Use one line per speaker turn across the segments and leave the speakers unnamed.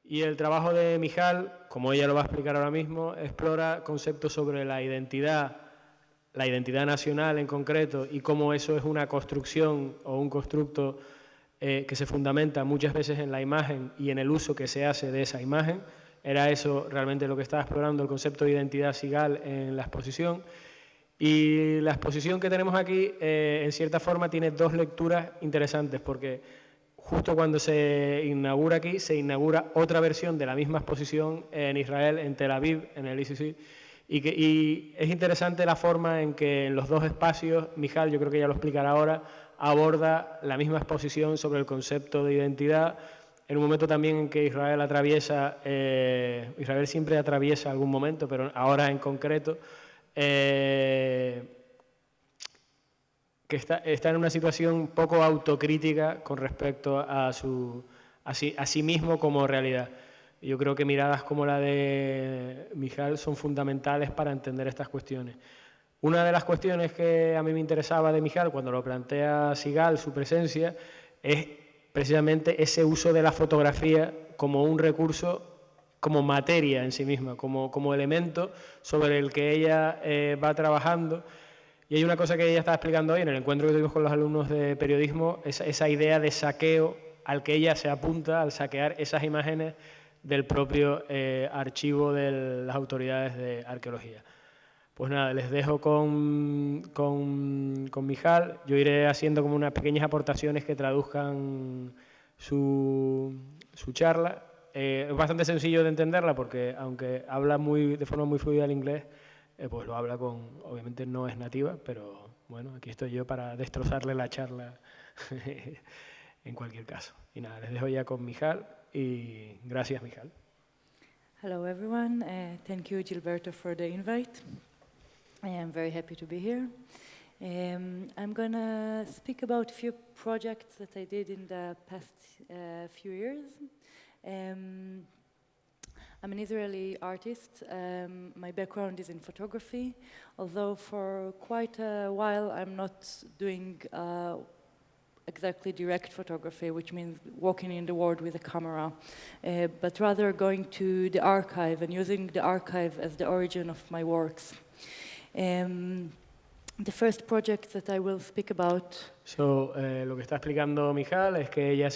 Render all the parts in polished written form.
Y el trabajo de Michal, como ella lo va a explicar ahora mismo, explora conceptos sobre la identidad nacional en concreto, y cómo eso es una construcción o un constructo que se fundamenta muchas veces en la imagen y en el uso que se hace de esa imagen. Era eso realmente lo que estaba explorando el concepto de identidad sigal en la exposición. Y la exposición que tenemos aquí, en cierta forma, tiene dos lecturas interesantes, porque justo cuando se inaugura aquí, se inaugura otra versión de la misma exposición en Israel, en Tel Aviv, en el ICC, y es interesante la forma en que en los dos espacios, Michal, yo creo que ya lo explicará ahora, aborda la misma exposición sobre el concepto de identidad, en un momento también en que Israel atraviesa, Israel siempre atraviesa algún momento, pero ahora en concreto, que está en una situación poco autocrítica con respecto a sí mismo como realidad. Yo creo que miradas como la de Michal son fundamentales para entender estas cuestiones. Una de las cuestiones que a mí me interesaba de Michal cuando lo plantea Sigal, su presencia, es precisamente ese uso de la fotografía como un recurso, como materia en sí misma, como elemento sobre el que ella va trabajando. Y hay una cosa que ella estaba explicando hoy en el encuentro que tuvimos con los alumnos de periodismo, esa idea de saqueo al que ella se apunta, al saquear esas imágenes del propio archivo de las autoridades de arqueología. Pues nada, les dejo con Michal. Yo iré haciendo como unas pequeñas aportaciones que traduzcan su charla. Es bastante sencillo de entenderla porque, aunque habla de forma muy fluida el inglés, pues lo habla obviamente no es nativa, pero bueno, aquí estoy yo para destrozarle la charla en cualquier caso. Y nada, les dejo ya con Michal y gracias, Michal.
Hello everyone, thank you Gilberto for the invite. I am very happy to be here. I'm going to speak about a few projects that I did in the past few years. I'm an Israeli artist. My background is in photography, although for quite a while I'm not doing exactly direct photography, which means walking in the world with a camera, but rather going to the archive and using the archive as the origin of my works. The first project that I will speak about.
Lo que está explicando Michal es que ella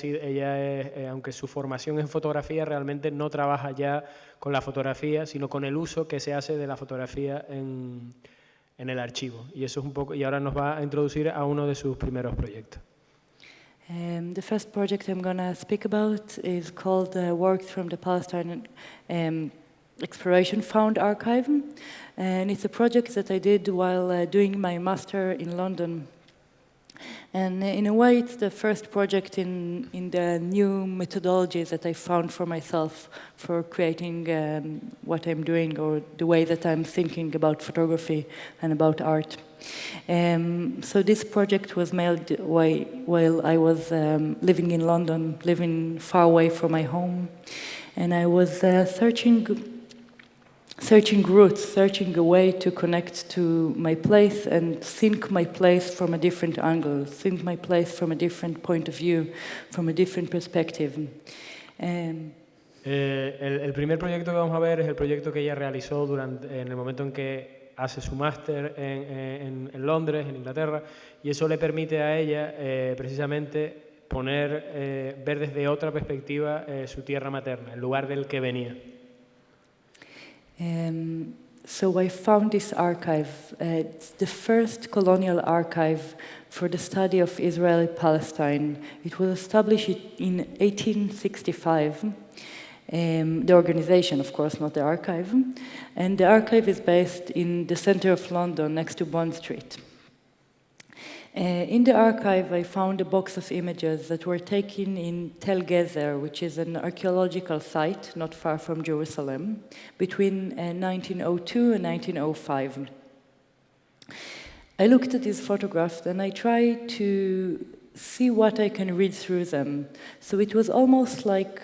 aunque su formación en fotografía, realmente no trabaja ya con la fotografía, sino con el uso que se hace de la fotografía en el archivo. Y eso es un poco, y ahora nos va a introducir a uno de sus primeros proyectos.
The first project I'm going to speak about is called Works from the Palestine Exploration Found Archive, and it's a project that I did while doing my master in London. And in a way, it's the first project in the new methodologies that I found for myself for creating what I'm doing, or the way that I'm thinking about photography and about art. So this project was made while I was living in London, living far away from my home, and I was searching roots, searching a way to connect to my place and think my place from a different angle, think my place from a different point of view, from a different perspective.
El primer proyecto que vamos a ver es el proyecto que ella realizó en el momento en que hace su máster en Londres, en Inglaterra, y eso le permite a ella precisamente ver desde otra perspectiva su tierra materna, el lugar del que venía.
So I found this archive. It's the first colonial archive for the study of Israeli-Palestine. It was established in 1865. The organization, of course, not the archive. And the archive is based in the center of London, next to Bond Street. In the archive, I found a box of images that were taken in Tel Gezer, which is an archaeological site not far from Jerusalem, between 1902 and 1905. I looked at these photographs and I tried to see what I can read through them. So it was almost like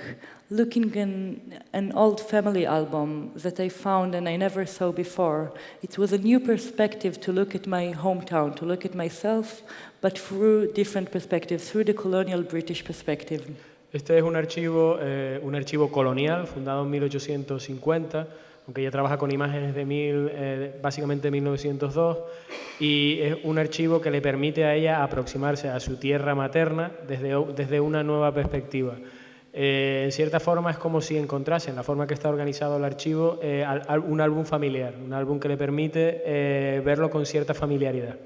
looking in an old family album that I found and I never saw before. It was a new perspective to look at my hometown, to look at myself, but through different perspectives, through the colonial British perspective.
Este es un archivo colonial, fundado en 1850, aunque ella trabaja con imágenes de básicamente 1902, y es un archivo que le permite a ella aproximarse a su tierra materna desde una nueva perspectiva. En cierta forma es como si encontrase, en la forma que está organizado el archivo, un álbum familiar, un álbum que le permite verlo con cierta familiaridad.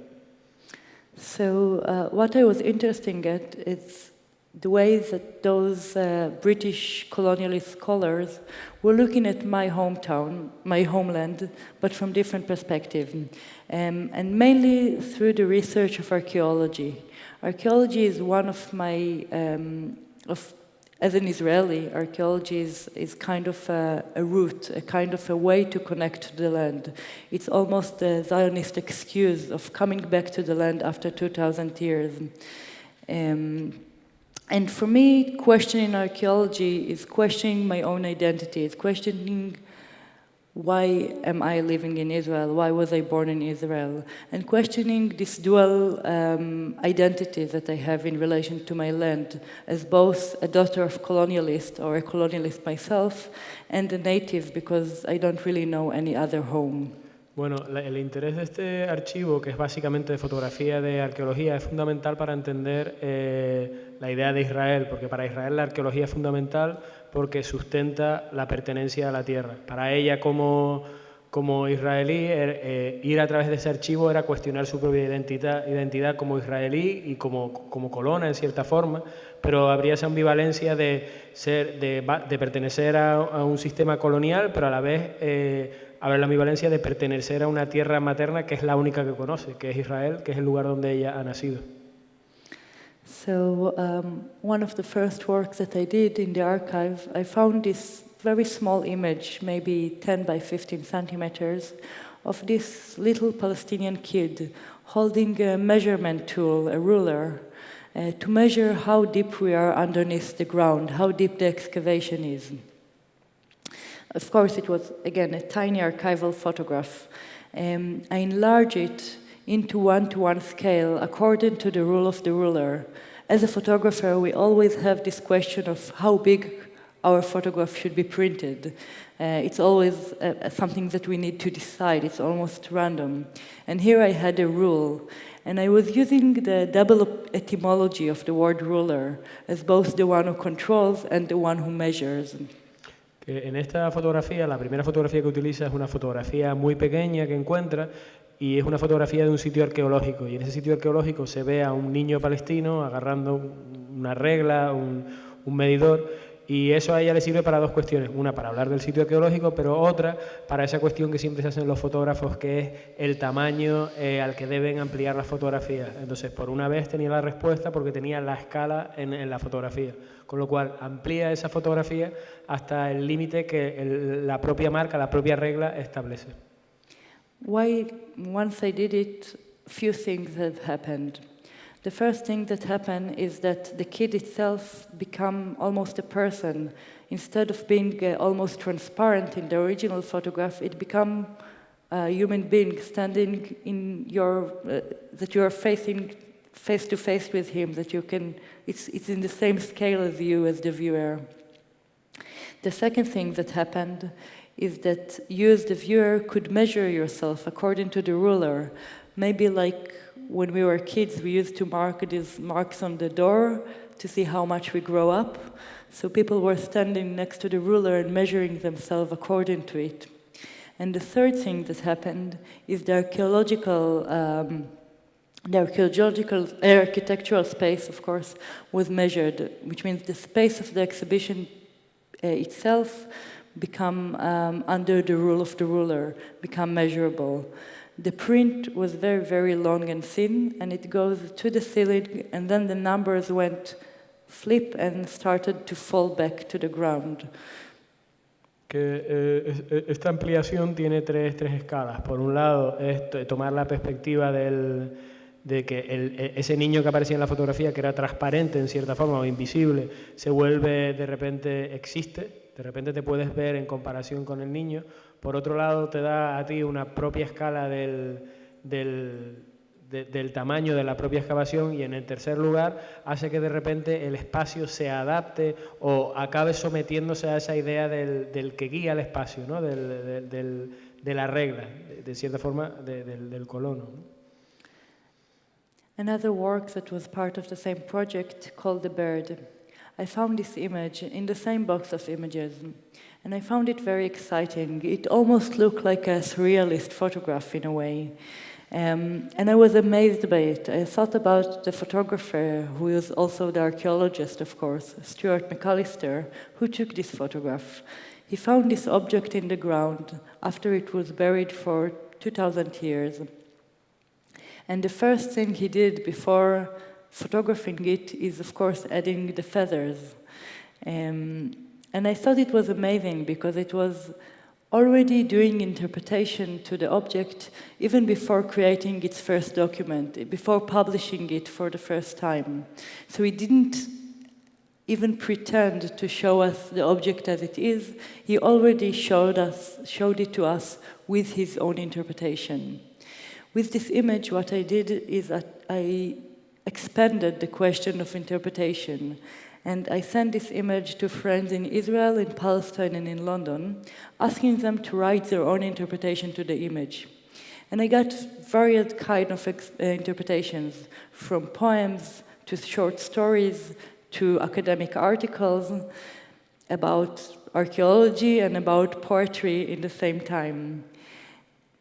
So what I was interested at is the way that those British colonialist scholars were looking at my hometown, my homeland, but from different perspectives, and mainly through the research of archaeology. Archaeology is one of my, as an Israeli, archaeology is kind of a route, a kind of a way to connect to the land. It's almost the Zionist excuse of coming back to the land after 2,000 years. And for me, questioning archaeology is questioning my own identity. It's questioning why am I living in Israel? Why was I born in Israel? And questioning this dual identity that I have in relation to my land as both a daughter of colonialist or a colonialist myself and a native because I don't really know any other home.
Bueno, el interés de este archivo, que es básicamente de fotografía de arqueología, es fundamental para entender la idea de Israel, porque para Israel la arqueología es fundamental porque sustenta la pertenencia a la tierra. Para ella como israelí, ir a través de ese archivo era cuestionar su propia identidad como israelí y como colona en cierta forma, pero habría esa ambivalencia de pertenecer a un sistema colonial, pero a la vez haber la ambivalencia de pertenecer a una tierra materna que es la única que conoce, que es Israel, que es el lugar donde ella ha nacido.
So one of the first works that I did in the archive, I found this very small image, maybe 10 by 15 centimeters, of this little Palestinian kid holding a measurement tool, a ruler, to measure how deep we are underneath the ground, how deep the excavation is. Of course, it was, again, a tiny archival photograph. I enlarged it into one-to-one scale according to the rule of the ruler. As a photographer, we always have this question of how big our photograph should be printed. It's always something that we need to decide. It's almost random. And here I had a rule. And I was using the double etymology of the word ruler as both the one who controls and the one who measures.
En esta fotografía, la primera fotografía que utiliza es una fotografía muy pequeña que encuentra y es una fotografía de un sitio arqueológico. Y en ese sitio arqueológico se ve a un niño palestino agarrando una regla, un medidor, y eso a ella le sirve para dos cuestiones. Una, para hablar del sitio arqueológico, pero otra, para esa cuestión que siempre se hacen los fotógrafos, que es el tamaño al que deben ampliar las fotografías. Entonces, por una vez tenía la respuesta porque tenía la escala en la fotografía. Con lo cual, amplía esa fotografía hasta el límite que la propia marca, la propia regla establece.
Once I did it, few things have happened. The first thing that happened is that the kid itself became almost a person. Instead of being almost transparent in the original photograph, it became a human being standing in that you are facing face to face with him, that you can, it's in the same scale as you, as the viewer. The second thing that happened is that you as the viewer could measure yourself according to the ruler. Maybe like when we were kids, we used to mark these marks on the door to see how much we grow up. So people were standing next to the ruler and measuring themselves according to it. And the third thing that happened is the architectural space, of course, was measured, which means the space of the exhibition itself become under the rule of the ruler, become measurable. The print was very, very long and thin, and it goes to the ceiling, and then the numbers went flip and started to fall back to the ground.
Esta ampliación tiene tres escalas. Por un lado, es tomar la perspectiva de que ese niño que aparecía en la fotografía, que era transparente en cierta forma o invisible, se vuelve, de repente existe, de repente te puedes ver en comparación con el niño. Por otro lado, te da a ti una propia escala de del tamaño de la propia excavación, y en el tercer lugar hace que de repente el espacio se adapte o acabe sometiéndose a esa idea del que guía el espacio, ¿no? de la regla, de cierta forma del colono.
Another work that was part of the same project called The Bird. I found this image in the same box of images, and I found it very exciting. It almost looked like a surrealist photograph in a way. And I was amazed by it. I thought about the photographer, who is also the archaeologist, of course, Stuart McAllister, who took this photograph. He found this object in the ground after it was buried for 2,000 years. And the first thing he did before photographing it is, of course, adding the feathers. And I thought it was amazing because it was already doing interpretation to the object even before creating its first document, before publishing it for the first time. So he didn't even pretend to show us the object as it is. He already showed it to us with his own interpretation. With this image, what I did is that I expanded the question of interpretation. And I sent this image to friends in Israel, in Palestine, and in London, asking them to write their own interpretation to the image. And I got various kind of interpretations, from poems to short stories to academic articles about archaeology and about poetry in the same time.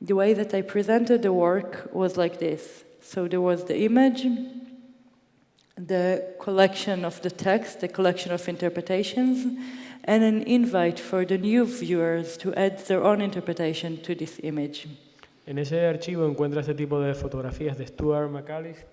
The way that I presented the work was like this. So there was the image, the collection of the text, the collection of interpretations, and an invite for the new viewers to add their own interpretation to this image.
En ese archivo encuentra este tipo de fotografías de Stuart McAllister,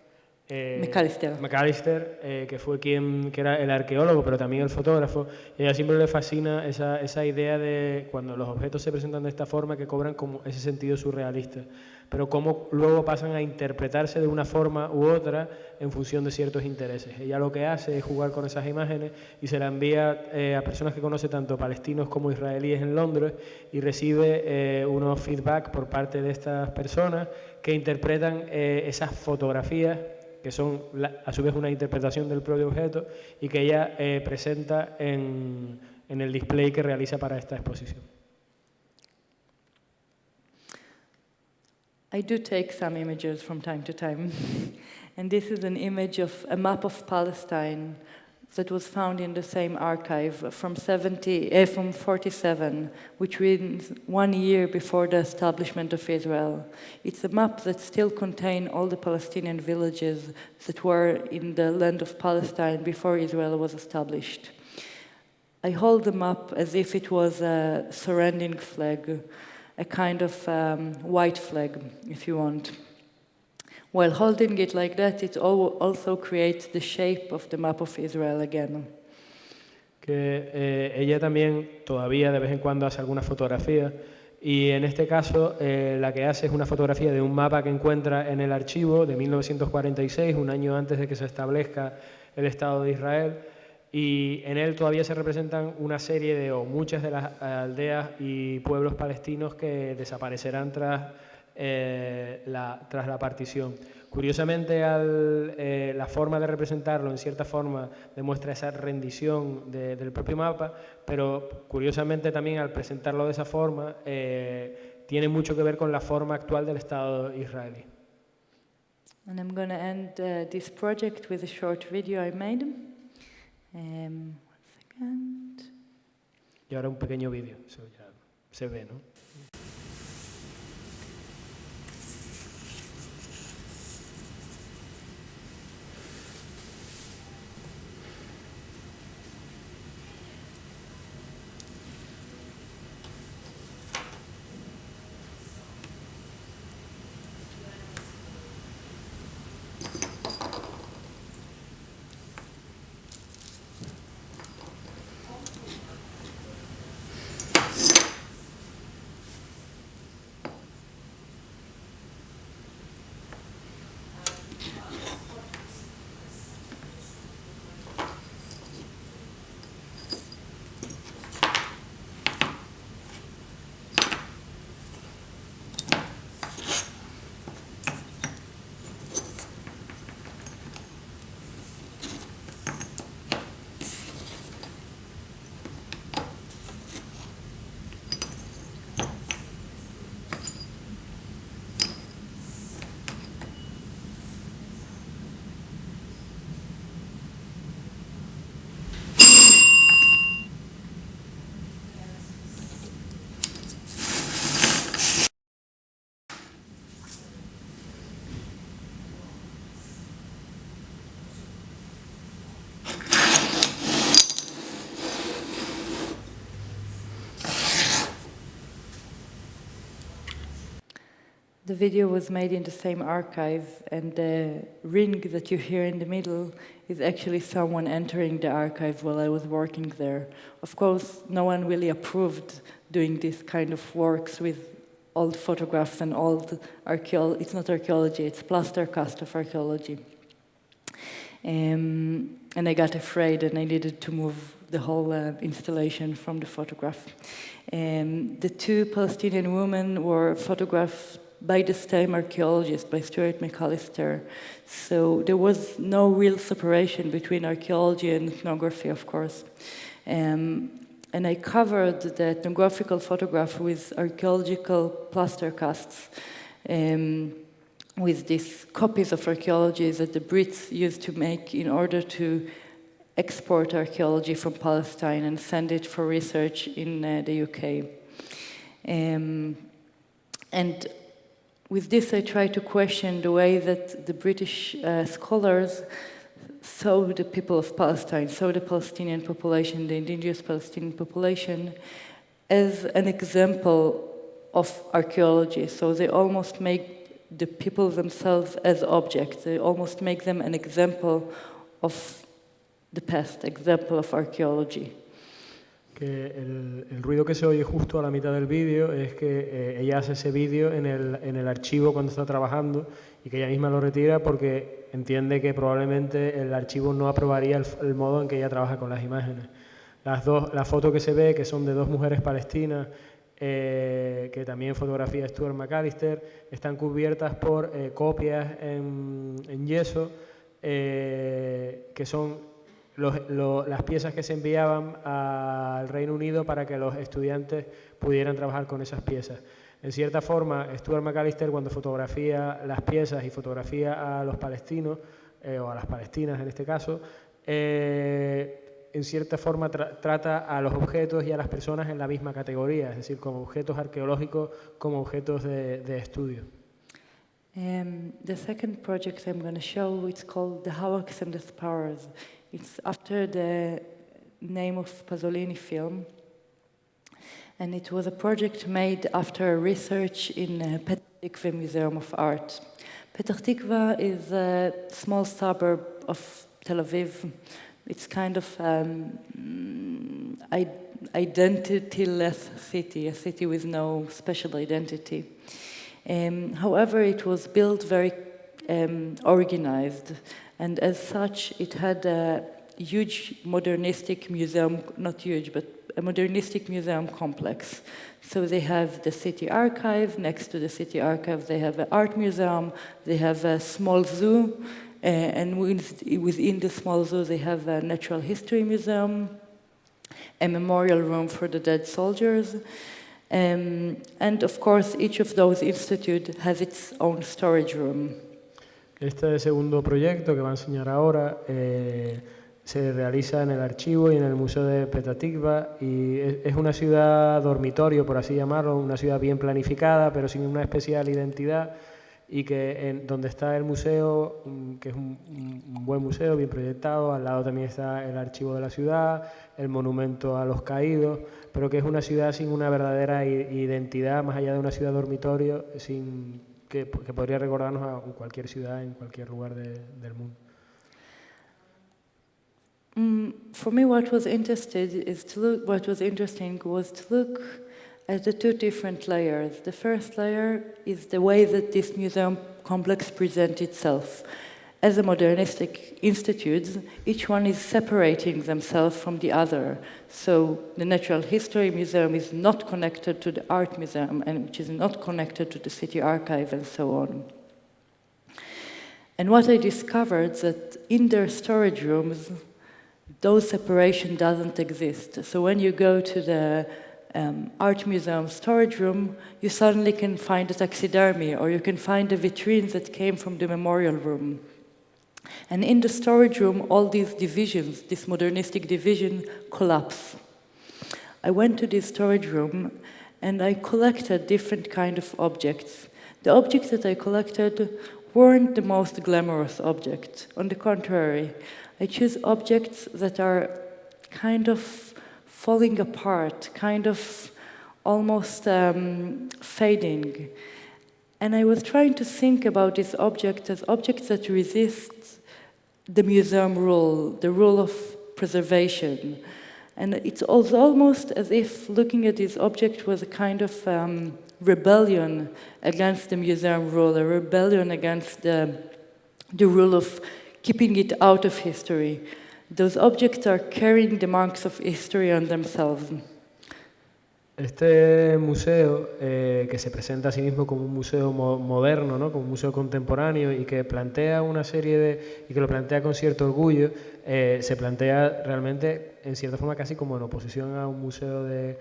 que fue que era el arqueólogo, pero también el fotógrafo. Y a ella siempre le fascina esa idea de cuando los objetos se presentan de esta forma, que cobran como ese sentido surrealista, pero cómo luego pasan a interpretarse de una forma u otra en función de ciertos intereses. Ella lo que hace es jugar con esas imágenes y se la envía a personas que conoce tanto palestinos como israelíes en Londres, y recibe unos feedback por parte de estas personas que interpretan esas fotografías, que son a su vez una interpretación del propio objeto, y que ella presenta en el display que realiza para esta exposición.
I do take some images from time to time. And this is an image of a map of Palestine that was found in the same archive from 47, which means 1 year before the establishment of Israel. It's a map that still contains all the Palestinian villages that were in the land of Palestine before Israel was established. I hold the map as if it was a surrendering flag, a kind of white flag, if you want. While holding it like that, it also creates the shape of the map of Israel again.
Que ella también todavía de vez en cuando hace algunas fotografías, y en este caso la que hace es una fotografía de un mapa que encuentra en el archivo de 1946, un año antes de que se establezca el Estado de Israel, y en él todavía se representan una serie o muchas de las aldeas y pueblos palestinos que desaparecerán tras la partición. Curiosamente, la forma de representarlo, en cierta forma, demuestra esa rendición del propio mapa, pero curiosamente también al presentarlo de esa forma tiene mucho que ver con la forma actual del Estado israelí.
And I'm going to end this project with a short video I made. 1 second.
Y ahora un pequeño vídeo, eso ya se ve, ¿no?
The video was made in the same archive, and the ring that you hear in the middle is actually someone entering the archive while I was working there. Of course, no one really approved doing this kind of works with old photographs and old archaeology. It's not archaeology, it's plaster cast of archaeology. And I got afraid and I needed to move the whole installation from the photograph. The two Palestinian women were photographed by the same archaeologist, by Stuart McAllister. So there was no real separation between archaeology and ethnography, of course. And I covered the ethnographical photograph with archaeological plaster casts, with these copies of archaeology that the Brits used to make in order to export archaeology from Palestine and send it for research in the UK. And with this, I try to question the way that the British scholars saw the people of Palestine, saw the Palestinian population, the indigenous Palestinian population, as an example of archaeology. So they almost make the people themselves as objects. They almost make them an example of the past, example of archaeology.
Que el ruido que se oye justo a la mitad del vídeo es que ella hace ese vídeo en el archivo cuando está trabajando y que ella misma lo retira porque entiende que probablemente el archivo no aprobaría el modo en que ella trabaja con las imágenes. La foto que se ve, que son de dos mujeres palestinas, que también fotografía Stuart McAllister, están cubiertas por copias en yeso, que son las piezas que se enviaban al Reino Unido para que los estudiantes pudieran trabajar con esas piezas. En cierta forma, Stuart McAllister, cuando fotografía las piezas y fotografía a los palestinos, o a las palestinas en este caso, en cierta forma trata a los objetos y a las personas en la misma categoría, es decir, como objetos arqueológicos, como objetos de estudio.
The second project I'm going to show, it's called The Hawks and the Sparrows. It's after the name of Pasolini film, and it was a project made after research in Petah Tikva Museum of Art. Petah Tikva is a small suburb of Tel Aviv. It's kind of identity-less city, a city with no special identity. However, it was built very organized, and as such, it had a huge modernistic museum, not huge, but a modernistic museum complex. So they have the city archive. Next to the city archive, they have an art museum. They have a small zoo. And within the small zoo, they have a natural history museum, a memorial room for the dead soldiers. And of course, each of those institutes has its own storage room.
Este segundo proyecto que va a enseñar ahora se realiza en el archivo y en el Museo de Petah Tikva y es una ciudad dormitorio, por así llamarlo, una ciudad bien planificada pero sin una especial identidad y que donde está el museo, que es un buen museo, bien proyectado, al lado también está el archivo de la ciudad, el monumento a los caídos, pero que es una ciudad sin una verdadera identidad, más allá de una ciudad dormitorio, que podría recordarnos a cualquier ciudad en cualquier lugar del mundo.
For me, what was interesting was to look at the two different layers. The first layer is the way that this museum complex presents itself. As a modernistic institute, each one is separating themselves from the other. So the Natural History Museum is not connected to the Art Museum, and which is not connected to the City Archive, and so on. And what I discovered that in their storage rooms, those separation doesn't exist. So when you go to the Art Museum storage room, you suddenly can find a taxidermy, or you can find a vitrine that came from the memorial room. And in the storage room, all these divisions, this modernistic division, collapse. I went to this storage room and I collected different kind of objects. The objects that I collected weren't the most glamorous objects. On the contrary, I choose objects that are kind of falling apart, kind of almost fading. And I was trying to think about these objects as objects that resist the museum rule, the rule of preservation. And it was almost as if looking at this object was a kind of rebellion against the museum rule, a rebellion against the rule of keeping it out of history. Those objects are carrying the marks of history on themselves.
Este museo, que se presenta a sí mismo como un museo moderno, ¿no? Como un museo contemporáneo y que plantea una serie y que lo plantea con cierto orgullo, se plantea realmente, en cierta forma, casi como en oposición a un museo de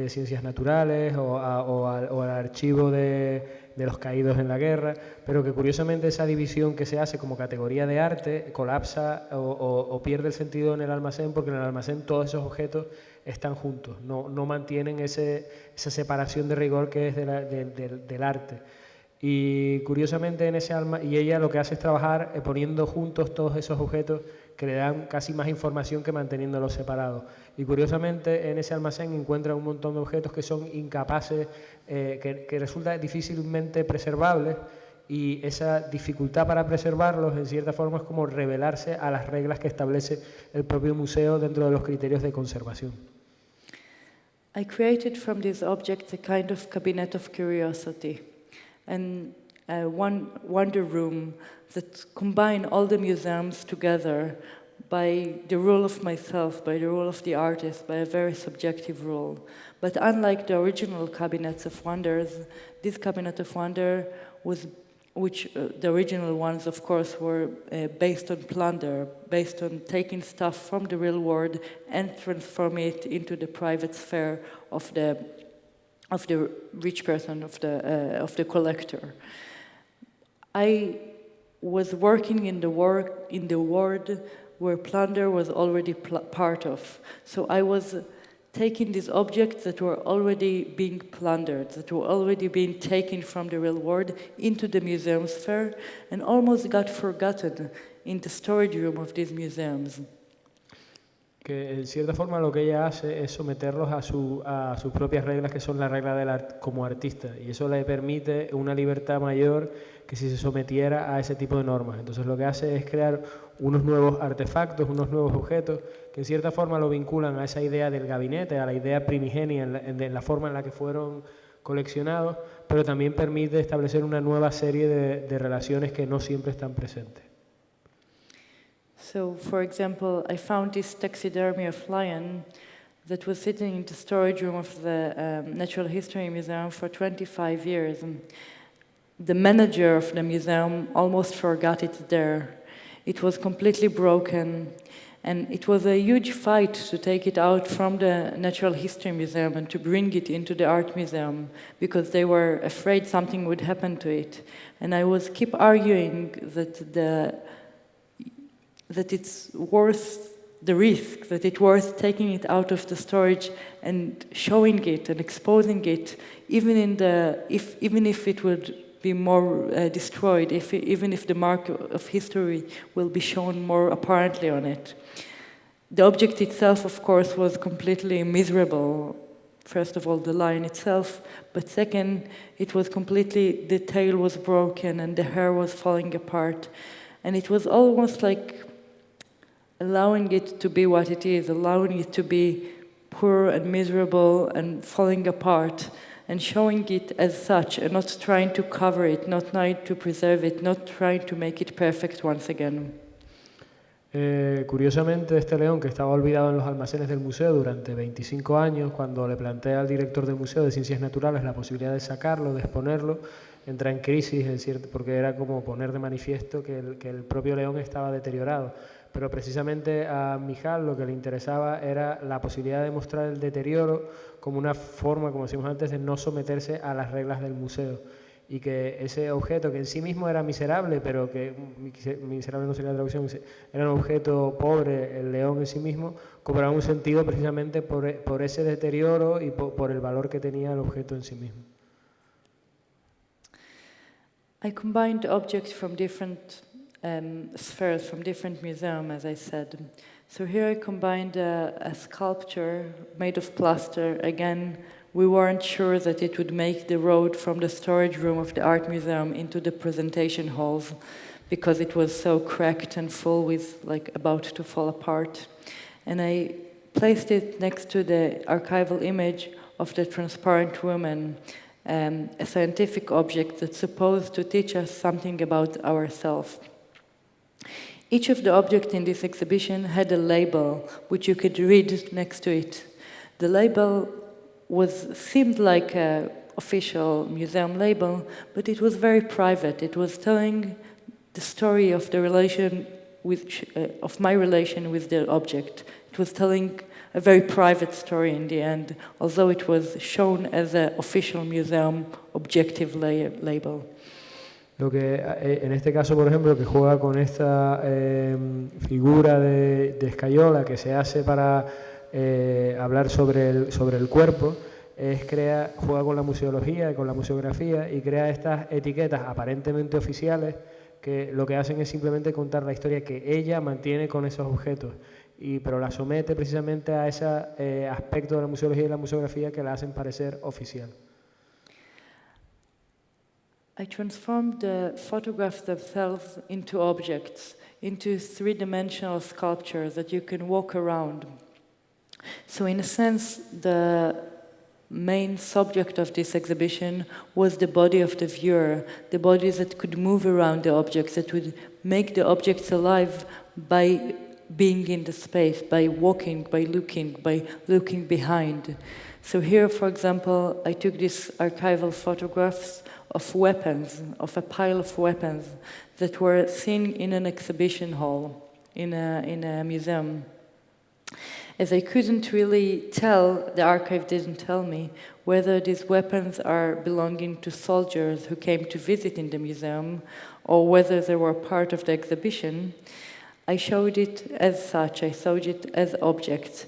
ciencias naturales o al archivo de los caídos en la guerra, pero que curiosamente esa división que se hace como categoría de arte colapsa o pierde el sentido en el almacén, porque en el almacén todos esos objetos están juntos, no mantienen esa separación de rigor que es del arte. Y curiosamente y ella lo que hace es trabajar poniendo juntos todos esos objetos que le dan casi más información que manteniéndolos separados. Y curiosamente en ese almacén encuentra un montón de objetos que son incapaces, que resulta difícilmente preservables, y esa dificultad para preservarlos en cierta forma es como rebelarse a las reglas que establece el propio museo dentro de los criterios de conservación.
I created from these objects a kind of cabinet of curiosity and one wonder room that combine all the museums together by the rule of myself, by the rule of the artist, by a very subjective rule. But unlike the original cabinets of wonders, this cabinet of wonder was, the original ones, of course, were based on plunder, based on taking stuff from the real world and transform it into the private sphere of the rich person, of the collector. I was working in the world where plunder was already part of. So I was taking these objects that were already being plundered, that were already being taken from the real world into the museum sphere, and almost got forgotten in the storage room of these museums.
Que en cierta forma lo que ella hace es someterlos a sus propias reglas, que son las reglas como artista, y eso le permite una libertad mayor que si se sometiera a ese tipo de normas. Entonces lo que hace es crear unos nuevos artefactos, unos nuevos objetos que en cierta forma lo vinculan a esa idea del gabinete, a la idea primigenia en la forma en la que fueron coleccionados, pero también permite establecer una nueva serie de relaciones que no siempre están presentes.
So, for example, I found this taxidermy of lion that was sitting in the storage room of the Natural History Museum for 25 years. And the manager of the museum almost forgot it there. It was completely broken, and it was a huge fight to take it out from the Natural History Museum and to bring it into the art museum, because they were afraid something would happen to it. And I was keep arguing that it's worth the risk, that it's worth taking it out of the storage and showing it and exposing it, even if it would be more destroyed, even if the mark of history will be shown more apparently on it. The object itself, of course, was completely miserable. First of all, the lion itself, but second, it was completely, the tail was broken and the hair was falling apart. And it was almost like allowing it to be what it is, allowing it to be poor and miserable and falling apart, and showing it as such, and not trying to cover it, not trying to preserve it, not trying to make it perfect once again.
Curiosamente, este león, que estaba olvidado en los almacenes del museo durante 25 años, cuando le plantea al director del Museo de Ciencias Naturales la posibilidad de sacarlo, de exponerlo, entra en crisis, porque era como poner de manifiesto que el propio león estaba deteriorado. Pero precisamente a Michal lo que le interesaba era la posibilidad de mostrar el deterioro como una forma, como decimos antes, de no someterse a las reglas del museo. Y que ese objeto, que en sí mismo era miserable, pero que miserable no sería la traducción, era un objeto pobre, el león en sí mismo, cobraba un sentido precisamente por ese deterioro y por el valor que tenía el objeto en sí mismo.
I combined objects from different spheres, from different museums, as I said. So here I combined a sculpture made of plaster, again we weren't sure that it would make the road from the storage room of the art museum into the presentation halls, because it was so cracked and full with, like, about to fall apart. And I placed it next to the archival image of the transparent woman, a scientific object that's supposed to teach us something about ourselves. Each of the objects in this exhibition had a label, which you could read next to it. The label seemed like an official museum label, but it was very private. It was telling the story of the relation of my relation with the object. It was telling a very private story in the end, although it was shown as an official museum objective label.
Lo que en este caso, por ejemplo, que juega con esta figura de escayola que se hace para hablar sobre el cuerpo, juega con la museología y con la museografía y crea estas etiquetas aparentemente oficiales que lo que hacen es simplemente contar la historia que ella mantiene con esos objetos, pero la somete precisamente a ese aspecto de la museología y la museografía que la hacen parecer oficial.
I transformed the photographs themselves into objects, into three-dimensional sculptures that you can walk around. So in a sense, the main subject of this exhibition was the body of the viewer, the bodies that could move around the objects, that would make the objects alive by being in the space, by walking, by looking behind. So here, for example, I took these archival photographs of weapons, of a pile of weapons that were seen in an exhibition hall, in a museum. As I couldn't really tell, the archive didn't tell me, whether these weapons are belonging to soldiers who came to visit in the museum, or whether they were part of the exhibition, I showed it as such. I showed it as objects,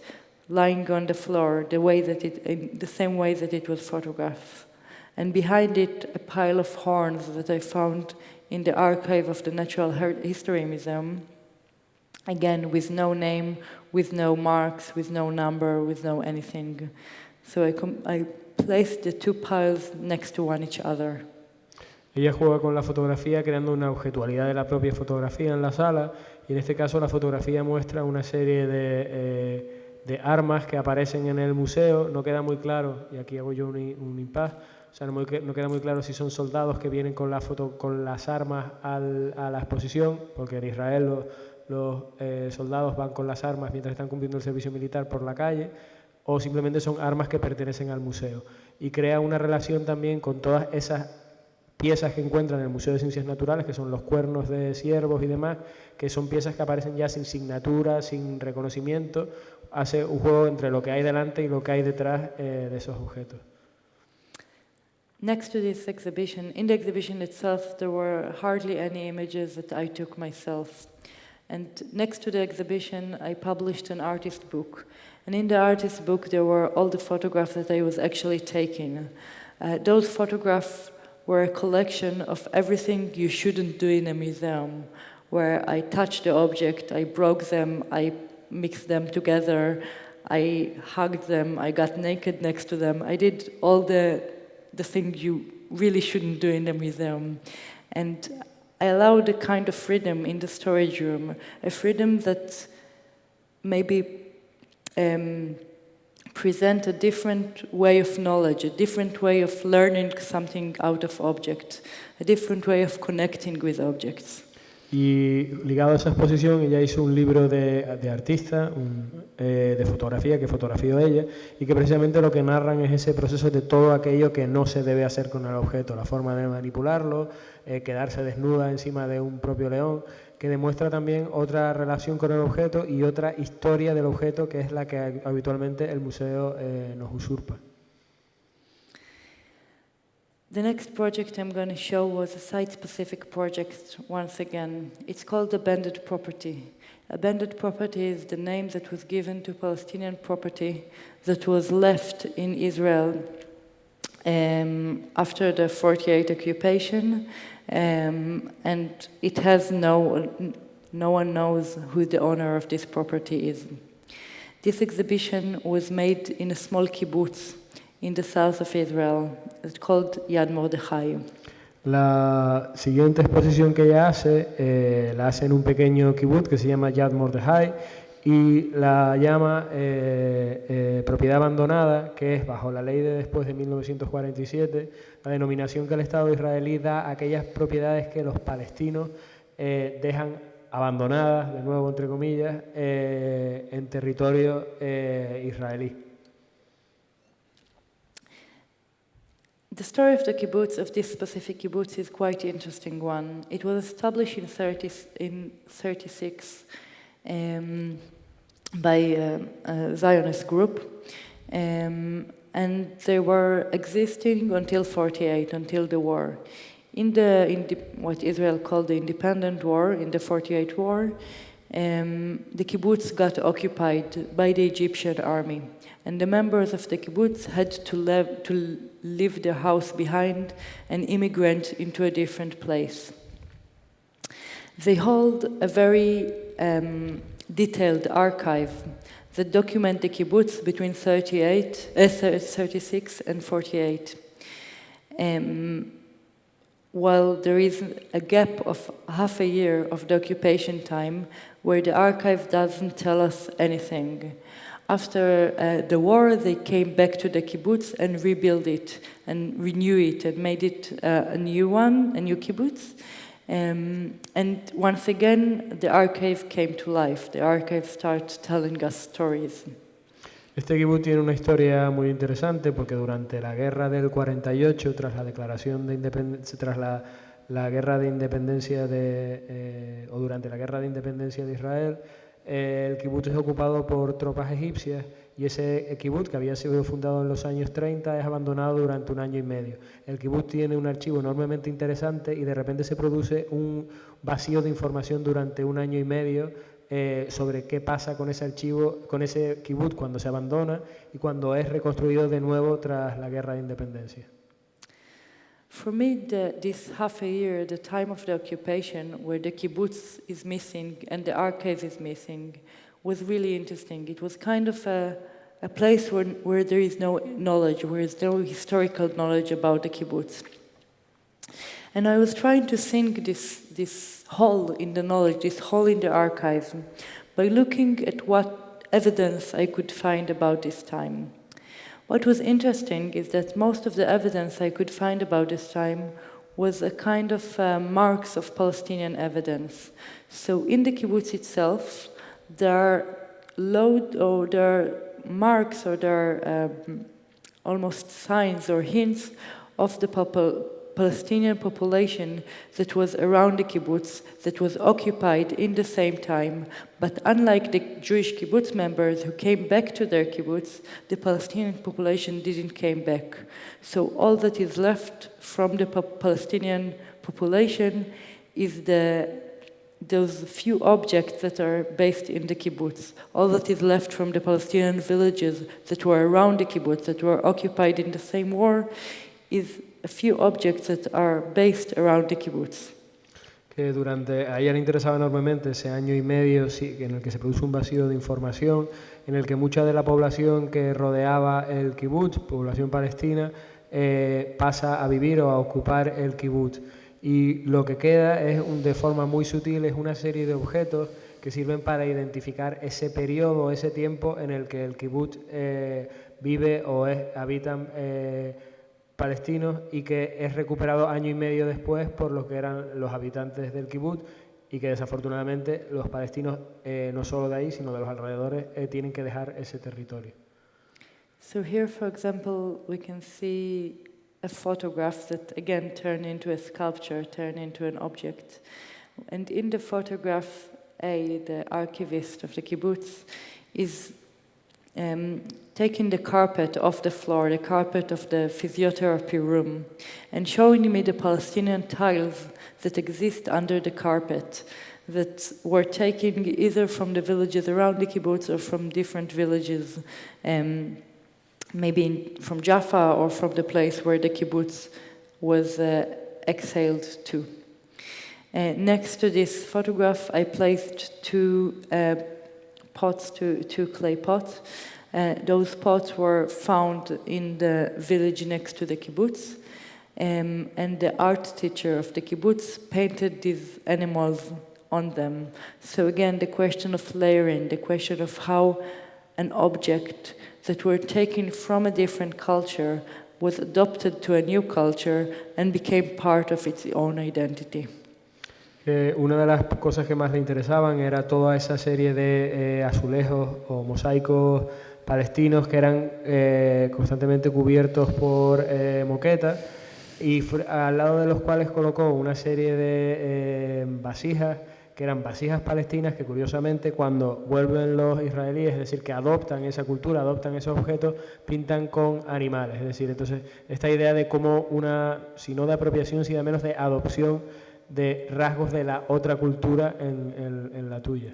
lying on the floor, in the same way that it was photographed. And behind it, a pile of horns that I found in the archive of the Natural History Museum, again, with no name, with no marks, with no number, with no anything. So I placed the two piles next to each other.
Ella juega con la fotografía creando una objetualidad de la propia fotografía en la sala, y en este caso la fotografía muestra una serie de armas que aparecen en el museo. No queda muy claro, y aquí hago yo un impasse, o sea, no queda muy claro si son soldados que vienen con las armas a la exposición, porque en Israel los soldados van con las armas mientras están cumpliendo el servicio militar por la calle, o simplemente son armas que pertenecen al museo. Y crea una relación también con todas esas piezas que encuentran en el Museo de Ciencias Naturales, que son los cuernos de ciervos y demás, que son piezas que aparecen ya sin signatura, sin reconocimiento. Hace un juego entre lo que hay delante y lo que hay detrás de esos objetos.
Next to this exhibition, in the exhibition itself, there were hardly any images that I took myself. And next to the exhibition, I published an artist book. And in the artist book, there were all the photographs that I was actually taking. Those photographs were a collection of everything you shouldn't do in a museum, where I touched the object, I broke them, I mixed them together, I hugged them, I got naked next to them. I did all the things you really shouldn't do in a museum. And I allowed a kind of freedom in the storage room, a freedom that maybe present a different way of knowledge, a different way of learning something out of objects, a different way of connecting with objects.
Y ligado a esa exposición, ella hizo un libro de artista, de fotografía, que fotografió ella, y que precisamente lo que narran es ese proceso de todo aquello que no se debe hacer con el objeto, la forma de manipularlo, quedarse desnuda encima de un propio león, que demuestra también otra relación con el objeto y otra historia del objeto, que es la que habitualmente el museo nos usurpa.
The next project I'm going to show was a site-specific project once again. It's called Abandoned Property. Abandoned property is the name that was given to Palestinian property that was left in Israel after the 1948 occupation, and it has no one knows who the owner of this property is. This exhibition was made in a small kibbutz in the south of Israel. It's called Yad Mordechai.
La siguiente exposición que ella hace, la hace en un pequeño kibbutz que se llama Yad Mordechai y la llama propiedad abandonada, que es bajo la ley de después de 1947, la denominación que el Estado israelí da a aquellas propiedades que los palestinos dejan abandonadas, de nuevo entre comillas, en territorio israelí.
The story of the kibbutz, of this specific kibbutz, is quite an interesting one. It was established in 36 by a Zionist group, and they were existing until 48, until the war. In the what Israel called the Independent War, in the 48 war, the kibbutz got occupied by the Egyptian army, and the members of the kibbutz had to leave their house behind and immigrate into a different place. They hold a very detailed archive that document the kibbutz between 36 and 48. While there is a gap of half a year of the occupation time where the archive doesn't tell us anything. After the war, they came back to the kibbutz and rebuilt it and renew it and made it a new one, a new kibbutz. And once again, the archive came to life. The archive started telling us stories.
Este kibbutz tiene una historia muy interesante porque durante la guerra del 48, tras la declaración de independencia, tras la guerra de independencia o durante la guerra de independencia de Israel, el kibbutz es ocupado por tropas egipcias y ese kibbutz, que había sido fundado en los años 30, es abandonado durante un año y medio. El kibbutz tiene un archivo enormemente interesante y de repente se produce un vacío de información durante un año y medio sobre qué pasa con ese archivo, con ese kibbutz cuando se abandona y cuando es reconstruido de nuevo tras la guerra de independencia.
For me, this half a year, the time of the occupation, where the kibbutz is missing and the archive is missing, was really interesting. It was kind of a place where there is no knowledge, where there is no historical knowledge about the kibbutz. And I was trying to sink this hole in the knowledge, this hole in the archive, by looking at what evidence I could find about this time. What was interesting is that most of the evidence I could find about this time was a kind of marks of Palestinian evidence. So in the kibbutz itself, there are marks or there are almost signs or hints of the Palestinian population that was around the kibbutz, that was occupied in the same time. But unlike the Jewish kibbutz members who came back to their kibbutz, the Palestinian population didn't came back. So all that is left from the Palestinian population is those few objects that are based in the kibbutz. All that is left from the Palestinian villages that were around the kibbutz, that were occupied in the same war, is a few objects that are based around the kibbutz.
Que a ella le interesaba enormemente ese año y medio en el que se produce un vacío de información, en el que mucha de la población que rodeaba el kibbutz, población palestina, pasa a vivir o a ocupar el kibbutz. Y lo que queda es, de forma muy sutil, es una serie de objetos que sirven para identificar ese periodo, ese tiempo en el que el kibbutz vive o habitan palestinos y que es recuperado año y medio después por los que eran los habitantes del kibbutz y que desafortunadamente los palestinos, no solo de ahí, sino de los alrededores, tienen que dejar ese territorio.
So here, for example, we can see a photograph that again turned into a sculpture, turned into an object. And in the photograph, the archivist of the kibbutz is taking the carpet off the floor, the carpet of the physiotherapy room, and showing me the Palestinian tiles that exist under the carpet that were taken either from the villages around the kibbutz or from different villages, maybe from Jaffa or from the place where the kibbutz was exiled to. Next to this photograph, I placed two pots, two clay pots, Those pots were found in the village next to the kibbutz, and the art teacher of the kibbutz painted these animals on them. So again, the question of layering, the question of how an object that were taken from a different culture was adopted to a new culture and became part of its own identity.
Una de las cosas que más le interesaban era toda esa serie de azulejos o mosaicos palestinos que eran constantemente cubiertos por moqueta, y al lado de los cuales colocó una serie de vasijas que eran vasijas palestinas que curiosamente cuando vuelven los israelíes, es decir, que adoptan esa cultura, adoptan esos objetos, pintan con animales. Es decir, entonces esta idea de cómo una, si no de apropiación, sino menos de adopción de rasgos de la otra cultura en la tuya.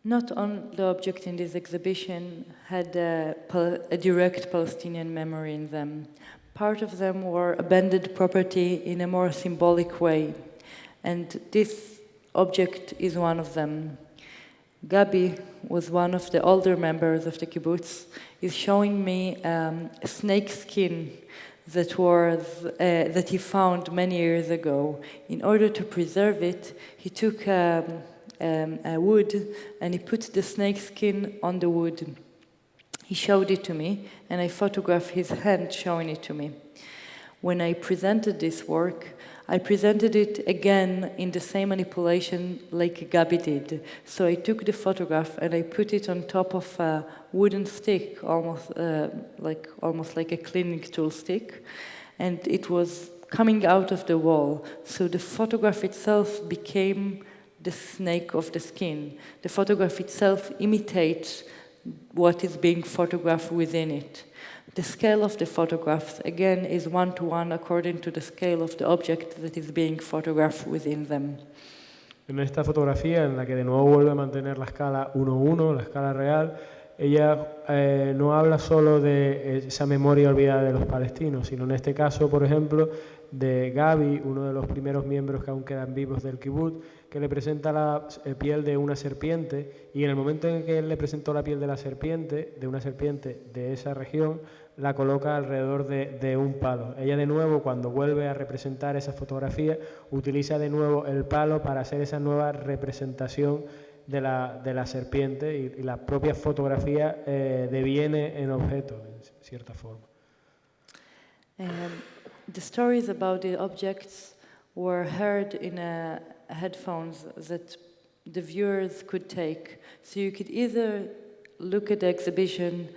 Not all the objects in this exhibition had a direct Palestinian memory in them. Part of them were abandoned property in a more symbolic way, and this object is one of them. Gabi was one of the older members of the kibbutz, is showing me a snake skin that he found many years ago. In order to preserve it, he took a wood and he put the snake skin on the wood. He showed it to me, and I photographed his hand showing it to me. When I presented this work, I presented it again in the same manipulation like Gabi did. So I took the photograph and I put it on top of a wooden stick, almost like a cleaning tool stick, and it was coming out of the wall. So the photograph itself became the snake of the skin. The photograph itself imitates what is being photographed within it. The scale of the photographs, again, is 1-to-1 according to the scale of the object that is being photographed within them.
En esta fotografía, en la que de nuevo vuelve a mantener la escala 1:1, la escala real, ella no habla solo de esa memoria olvidada de los palestinos, sino en este caso, por ejemplo, de Gabi, uno de los primeros miembros que aún quedan vivos del kibbutz, que le presenta la piel de una serpiente, y en el momento en que él le presentó la piel de la serpiente, de una serpiente de esa región, la coloca alrededor de un palo. Ella de nuevo, cuando vuelve a representar esa fotografía, utiliza de nuevo el palo para hacer esa nueva representación de la serpiente, y la propia fotografía deviene en objeto, en cierta forma.
The stories about the objects were heard in headphones that the viewers could take. So you could either look at the exhibition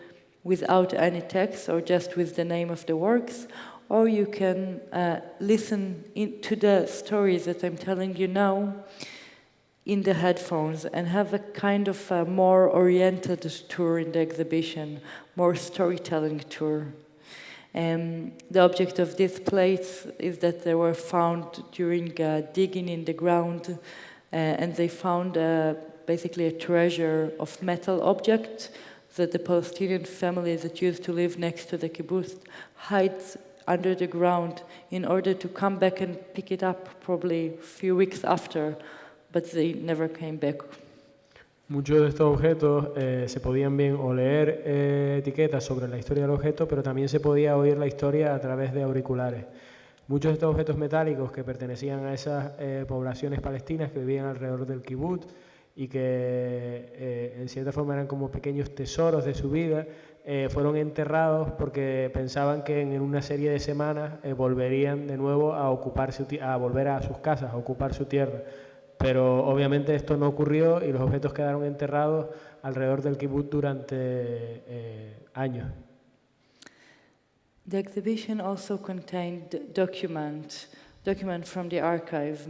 without any text or just with the name of the works, or you can listen to the stories that I'm telling you now in the headphones and have a kind of a more oriented tour in the exhibition, more storytelling tour. The object of these plates is that they were found during digging in the ground, and they found basically a treasure of metal objects that the Palestinian families that used to live next to the kibbutz hides under the ground in order to come back and pick it up probably a few weeks after, but they never came back.
Muchos de estos objetos se podían bien o leer etiquetas sobre la historia del objeto, pero también se podía oír la historia a través de auriculares. Muchos de estos objetos metálicos que pertenecían a esas poblaciones palestinas que vivían alrededor del kibbutz y que en cierta forma eran como pequeños tesoros de su vida, fueron enterrados porque pensaban que en una serie de semanas volverían de nuevo a volver a sus casas, a ocupar su tierra. Pero obviamente esto no ocurrió y los objetos quedaron enterrados alrededor del kibbutz durante años.
The exhibition also contained document from the archive.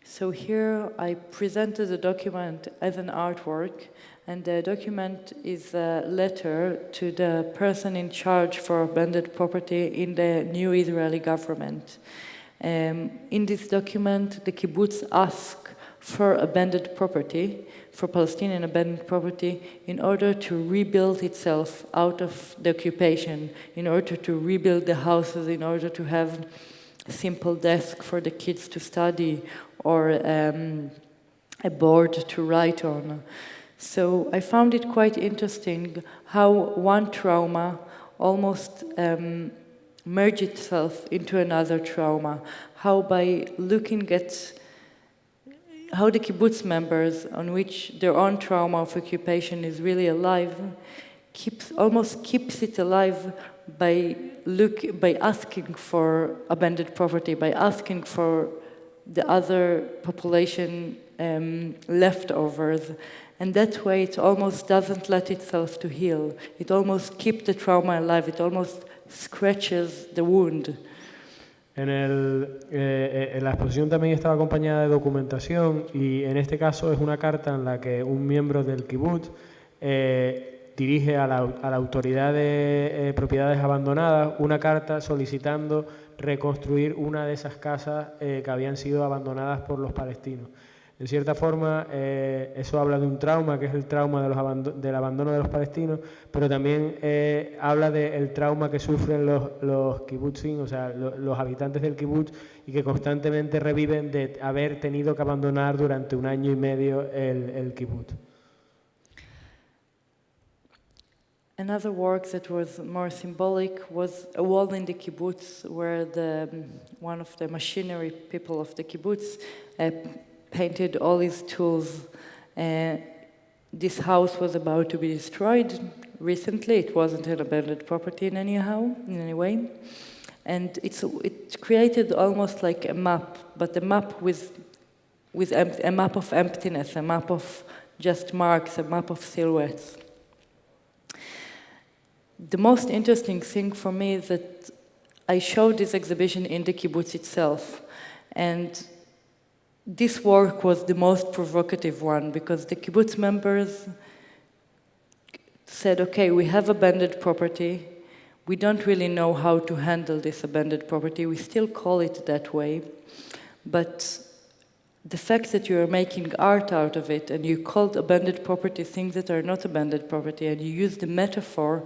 So here I presented the document as an artwork, and the document is a letter to the person in charge for abandoned property in the new Israeli government. In this document, the kibbutz asked for abandoned property, for Palestinian abandoned property, in order to rebuild itself out of the occupation, in order to rebuild the houses, in order to have a simple desk for the kids to study, or a board to write on. So I found it quite interesting how one trauma almost merged itself into another trauma, how by looking at how the kibbutz members, on which their own trauma of occupation is really alive, almost keeps it alive by asking for abandoned property, by asking for the other population leftovers. And that way it almost doesn't let itself to heal. It almost keeps the trauma alive. It almost scratches the wound.
En la exposición también estaba acompañada de documentación y en este caso es una carta en la que un miembro del kibbutz dirige a la autoridad de propiedades abandonadas una carta solicitando reconstruir una de esas casas que habían sido abandonadas por los palestinos. En cierta forma, eso habla de un trauma, que es el trauma del abandono de los palestinos, pero también habla del trauma que sufren los kibbutzim, o sea, los habitantes del kibbutz, y que constantemente reviven de haber tenido que abandonar durante 1 año y medio el kibbutz.
Another work that was more symbolic was a wall in the kibbutz where one of the machinery people of the kibbutz painted all his tools. This house was about to be destroyed recently. It wasn't an abandoned property in any way. And it created almost like a map, but a map with a map of emptiness, a map of just marks, a map of silhouettes. The most interesting thing for me is that I showed this exhibition in the kibbutz itself. And this work was the most provocative one because the kibbutz members said, okay, we have abandoned property. We don't really know how to handle this abandoned property. We still call it that way. But the fact that you are making art out of it and you called abandoned property things that are not abandoned property and you use the metaphor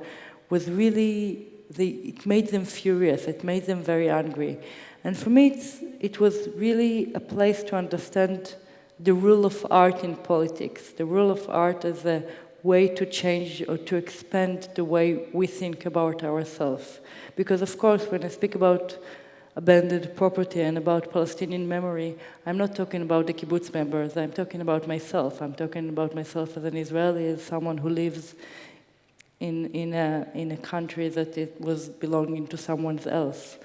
was really, it made them furious. It made them very angry. And for me, it was really a place to understand the role of art in politics, the role of art as a way to change or to expand the way we think about ourselves. Because, of course, when I speak about abandoned property and about Palestinian memory, I'm not talking about the kibbutz members, I'm talking about myself. I'm talking about myself as an Israeli, as someone who lives in a country that it was belonging to someone else.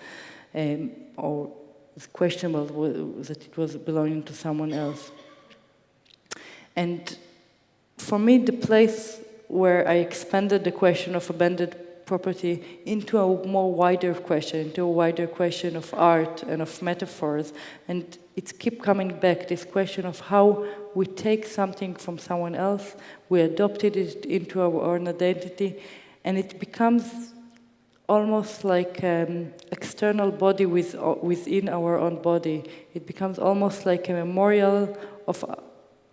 Or it's questionable that it was belonging to someone else. And for me, the place where I expanded the question of abandoned property into a more wider question, of art and of metaphors, and it keeps coming back, this question of how we take something from someone else, we adopted it into our own identity, and it becomes almost like an external body within our own body. It becomes almost like a memorial of,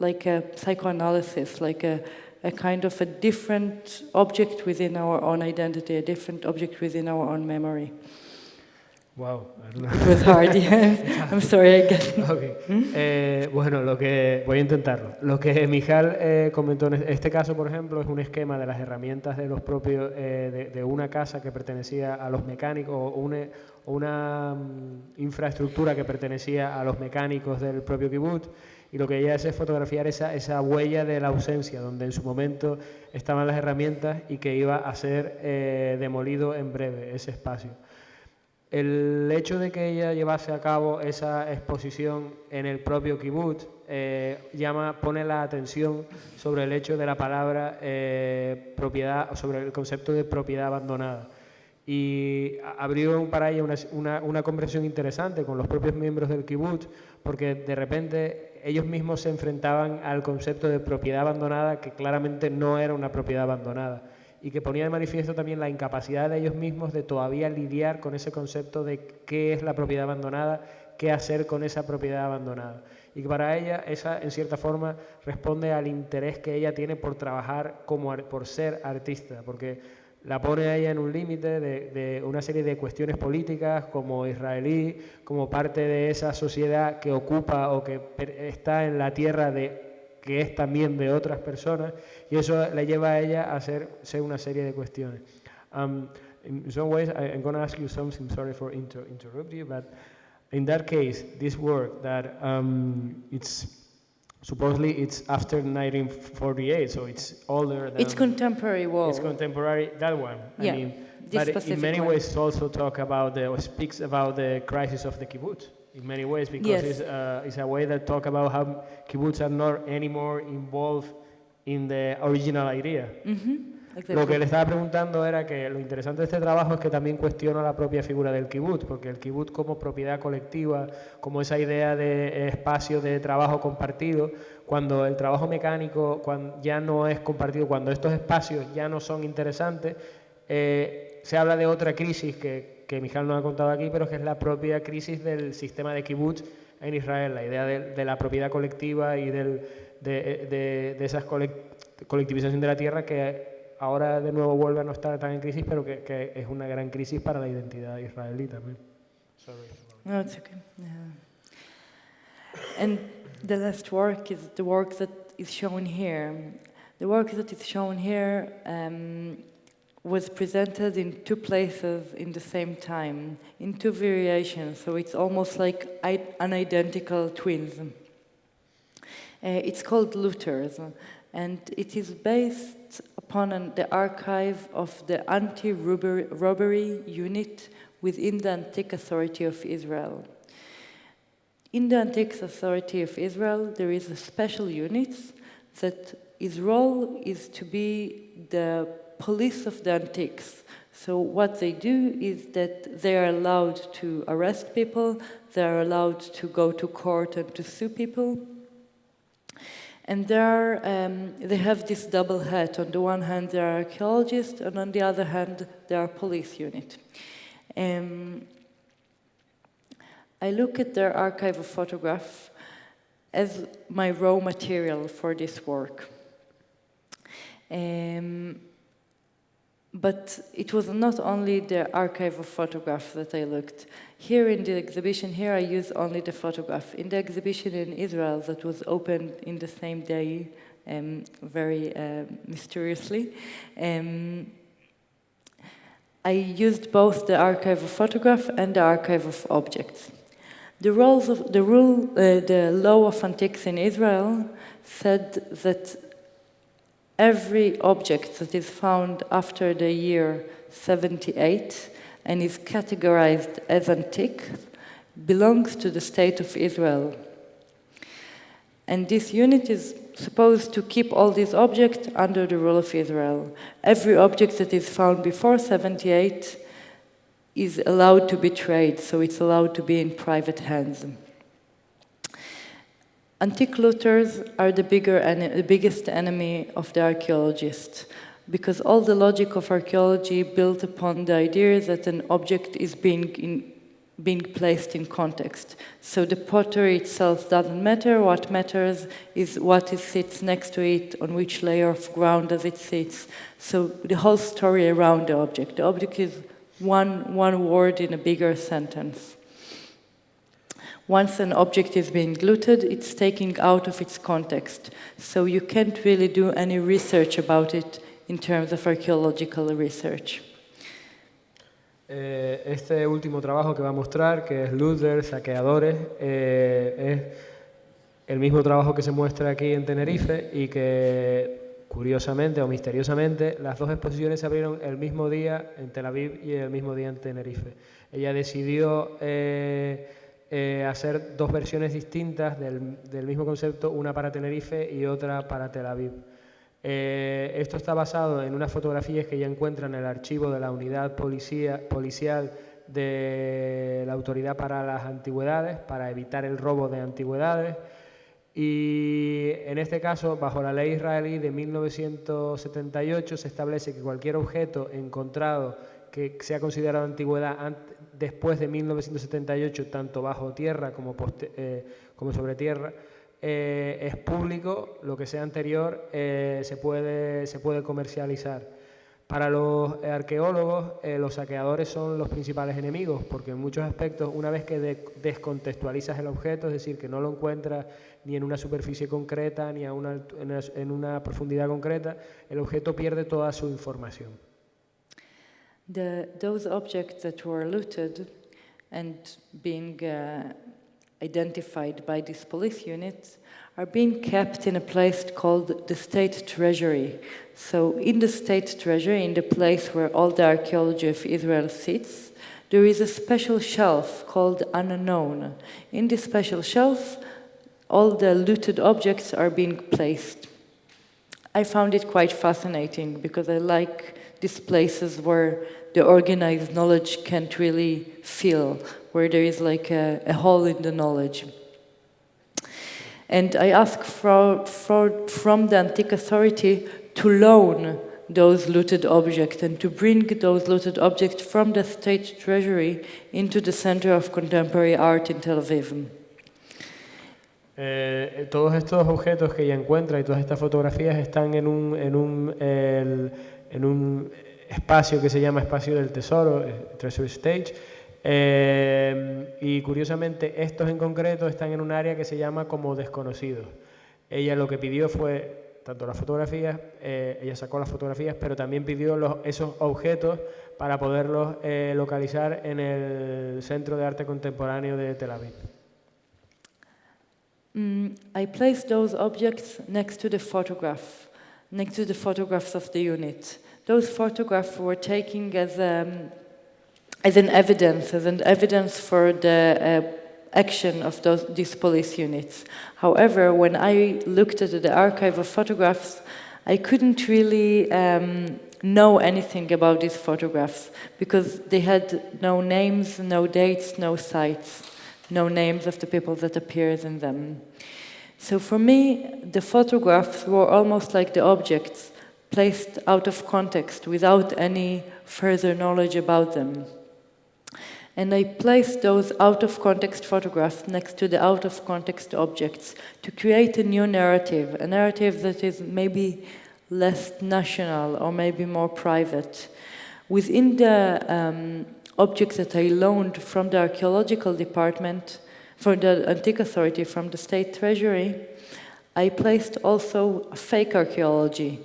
like a psychoanalysis, like a kind of a different object within our own identity, a different object within our own memory.
Wow.
It was hard, yeah. I'm sorry, I get
Okay. Bueno, voy a intentarlo. Lo que Michal comentó en este caso, por ejemplo, es un esquema de las herramientas de los propios, de una casa que pertenecía a los mecánicos, o una infraestructura que pertenecía a los mecánicos del propio kibbutz, y lo que ella hace es fotografiar esa huella de la ausencia, donde en su momento estaban las herramientas y que iba a ser demolido en breve ese espacio. El hecho de que ella llevase a cabo esa exposición en el propio kibbutz pone la atención sobre el hecho de la palabra propiedad, sobre el concepto de propiedad abandonada. Y abrió para ella una conversación interesante con los propios miembros del kibbutz, porque de repente ellos mismos se enfrentaban al concepto de propiedad abandonada, que claramente no era una propiedad abandonada, y que ponía de manifiesto también la incapacidad de ellos mismos de todavía lidiar con ese concepto de qué es la propiedad abandonada, qué hacer con esa propiedad abandonada. Y que para ella esa, en cierta forma, responde al interés que ella tiene por trabajar, por ser artista, porque la pone a ella en un límite de una serie de cuestiones políticas como israelí, como parte de esa sociedad que ocupa o que está en la tierra que es también de otras personas, y eso le lleva a ella a hacerse una serie de cuestiones. In some ways, I'm going to ask you something, sorry for interrupt you, but in that case, this work that supposedly it's after 1948, so it's older than...
It's contemporary wall.
It's contemporary, that one.
Yeah,
I mean,
this
but in many
one.
ways it also talk about or speaks about the crisis of the kibbutz. In many ways, because
Yes.
it's a way that talk about how kibbutz are not anymore involved in the original idea.
Exactly.
Lo que le estaba preguntando era que lo interesante de este trabajo es que también cuestiona la propia figura del kibutz, porque el kibutz como propiedad colectiva, como esa idea de espacio de trabajo compartido, cuando el trabajo mecánico ya no es compartido, cuando estos espacios ya no son interesantes, se habla de otra crisis que Michal nos ha contado aquí, pero que es la propia crisis del sistema de kibutz en Israel, la idea de la propiedad colectiva y de esa colectivización de la tierra que ahora de nuevo vuelve a no estar tan en crisis, pero que es una gran crisis para la identidad israelí también. Sorry.
No, it's okay. And the last work is the work that is shown here. The work that is shown here was presented in two places in the same time, in two variations, so it's almost like unidentical twins. It's called Luthers, and it is based upon the archive of the anti-robbery unit within the Antique Authority of Israel. In the Antique Authority of Israel, there is a special unit that its role is to be the police of the antiques. So what they do is that they are allowed to arrest people, they are allowed to go to court and to sue people. And they have this double hat. On the one hand, they are archaeologists, and on the other hand, they are police unit. I look at their archive of photographs as my raw material for this work. But it was not only the archive of photographs that I looked. Here in the exhibition here, I used only the photograph. In the exhibition in Israel that was opened in the same day, very mysteriously, I used both the archive of photograph and the archive of objects. The law of antiques in Israel said that every object that is found after the year 78 and is categorized as antique belongs to the state of Israel. And this unit is supposed to keep all these objects under the rule of Israel. Every object that is found before 78 is allowed to be traded, so it's allowed to be in private hands. Antique looters are the biggest enemy of the archaeologist, because all the logic of archaeology built upon the idea that an object is being placed in context. So the pottery itself doesn't matter. What matters is what it sits next to it, on which layer of ground does it sit. So the whole story around the object. The object is one word in a bigger sentence. Once an object is being looted, it's taken out of its context. So you can't really do any research about it in terms of archaeological research.
Este último trabajo que va a mostrar, que es Luther, Saqueadores, es el mismo trabajo que se muestra aquí en Tenerife y que, curiosamente o misteriosamente, las dos exposiciones se abrieron el mismo día en Tel Aviv y el mismo día en Tenerife. Ella decidió hacer dos versiones distintas del mismo concepto, una para Tenerife y otra para Tel Aviv. Esto está basado en unas fotografías que ella encuentra en el archivo de la unidad policial de la Autoridad para las Antigüedades, para evitar el robo de antigüedades. Y en este caso, bajo la ley israelí de 1978, se establece que cualquier objeto encontrado que sea considerado antigüedad después de 1978, tanto bajo tierra como sobre tierra, es público. Lo que sea anterior se puede comercializar. Para los arqueólogos, los saqueadores son los principales enemigos, porque en muchos aspectos, una vez que descontextualizas el objeto, es decir, que no lo encuentras ni en una superficie concreta, ni en una profundidad concreta, el objeto pierde toda su información.
Those objects that were looted and being identified by these police units are being kept in a place called the State Treasury. So in the State Treasury, in the place where all the archaeology of Israel sits, there is a special shelf called Unknown. In this special shelf, all the looted objects are being placed. I found it quite fascinating because I like these places where the organized knowledge can't really feel, where there is like a hole in the knowledge. And I asked from the Antique Authority to loan those looted objects and to bring those looted objects from the State Treasury into the Center of Contemporary Art in Tel Aviv.
Todos estos objetos que ella encuentra y todas estas fotografías están en un espacio que se llama Espacio del Tesoro, Treasure Stage, y curiosamente estos en concreto están en un área que se llama como desconocidos. Ella lo que pidió fue tanto las fotografías, ella sacó las fotografías, pero también pidió esos objetos para poderlos localizar en el Centro de Arte Contemporáneo de Tel Aviv.
I placed those objects next to the photographs of the unit. Those photographs were taken as an evidence for the action of these police units. However, when I looked at the archive of photographs, I couldn't really know anything about these photographs because they had no names, no dates, no sites, no names of the people that appeared in them. So for me, the photographs were almost like the objects placed out of context without any further knowledge about them. And I placed those out-of-context photographs next to the out-of-context objects to create a new narrative, a narrative that is maybe less national or maybe more private. Within the objects that I loaned from the archaeological department, from the Antique Authority, from the State Treasury, I placed also fake archaeology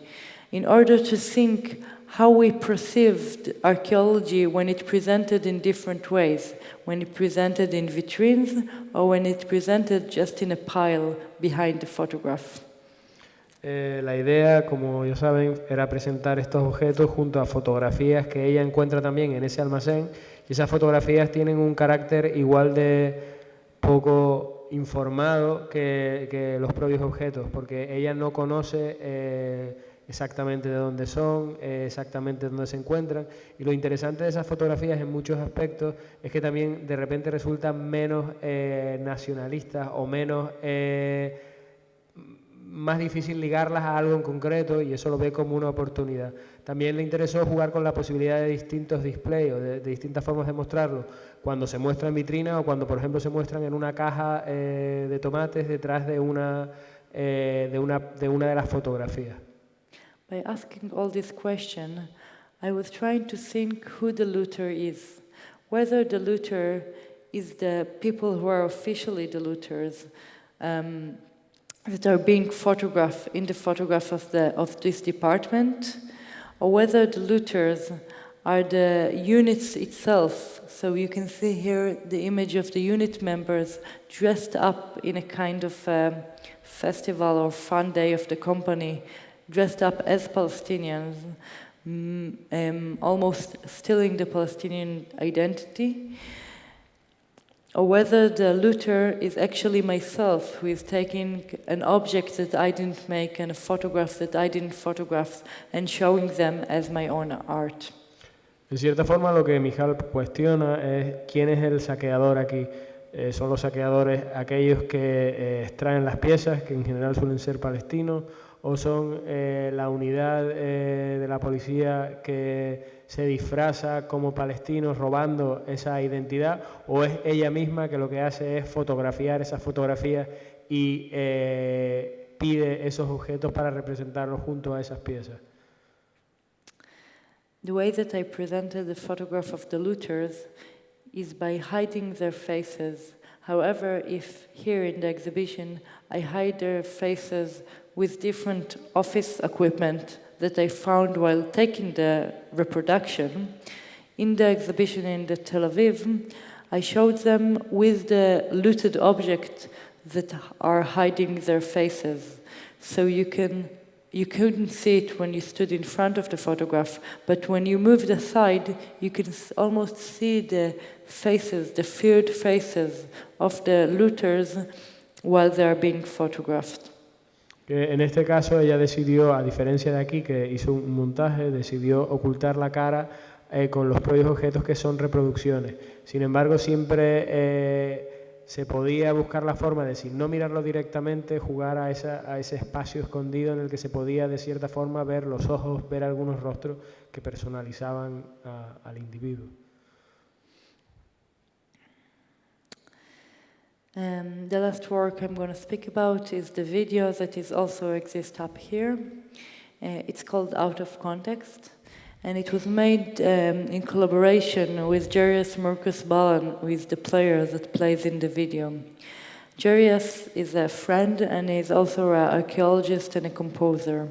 in order to think how we perceived archaeology when it presented in different ways, when it presented in vitrines or when it presented just in a pile behind the photograph.
La idea, como ya saben, era presentar estos objetos junto a fotografías que ella encuentra también en ese almacén, y esas fotografías tienen un carácter igual de poco informado que los propios objetos, porque ella no conoce exactamente de dónde son, exactamente dónde se encuentran, y lo interesante de esas fotografías en muchos aspectos es que también de repente resultan menos nacionalistas o más difícil ligarlas a algo en concreto, y eso lo ve como una oportunidad. También le interesó jugar con la posibilidad de distintos displays o de distintas formas de mostrarlo, cuando se muestra en vitrina o cuando, por ejemplo, se muestran en una caja de tomates detrás de una de las fotografías.
By asking all this question, I was trying to think who the looter is, whether the looter is the people who are officially the looters, that are being photographed in the photograph of this department, or whether the looters are the units itself. So you can see here the image of the unit members dressed up in a kind of festival or fun day of the company, dressed up as Palestinians, almost stealing the Palestinian identity. Or whether the looter is actually myself, who is taking an object that I didn't make and a photograph that I didn't photograph and showing them as my own art.
En cierta forma, lo que Michal cuestiona es quién es el saqueador aquí. Son los saqueadores aquellos que extraen las piezas, que en general suelen ser palestinos, o son la unidad de la policía que se disfraza como palestinos robando esa identidad, o es ella misma que lo que hace es fotografiar esas fotografías y pide esos objetos para representarlos junto a esas piezas.
The way that I presented the photograph of the looters is by hiding their faces. However, if here in the exhibition I hide their faces with different office equipment that I found while taking the reproduction, in the exhibition in the Tel Aviv, I showed them with the looted object that are hiding their faces. So you couldn't see it when you stood in front of the photograph, but when you moved aside, you can almost see the faces, the feared faces of the looters while they are being photographed.
En este caso ella decidió, a diferencia de aquí que hizo un montaje, decidió ocultar la cara con los propios objetos que son reproducciones. Sin embargo, siempre se podía buscar la forma de, sin no mirarlo directamente, jugar a ese espacio escondido en el que se podía de cierta forma ver los ojos, ver algunos rostros que personalizaban al individuo.
The last work I'm going to speak about is the video that is also exists up here. It's called Out of Context, and it was made in collaboration with Jarius Marcus Ballan, who is the player that plays in the video. Jarius is a friend and is also an archaeologist and a composer.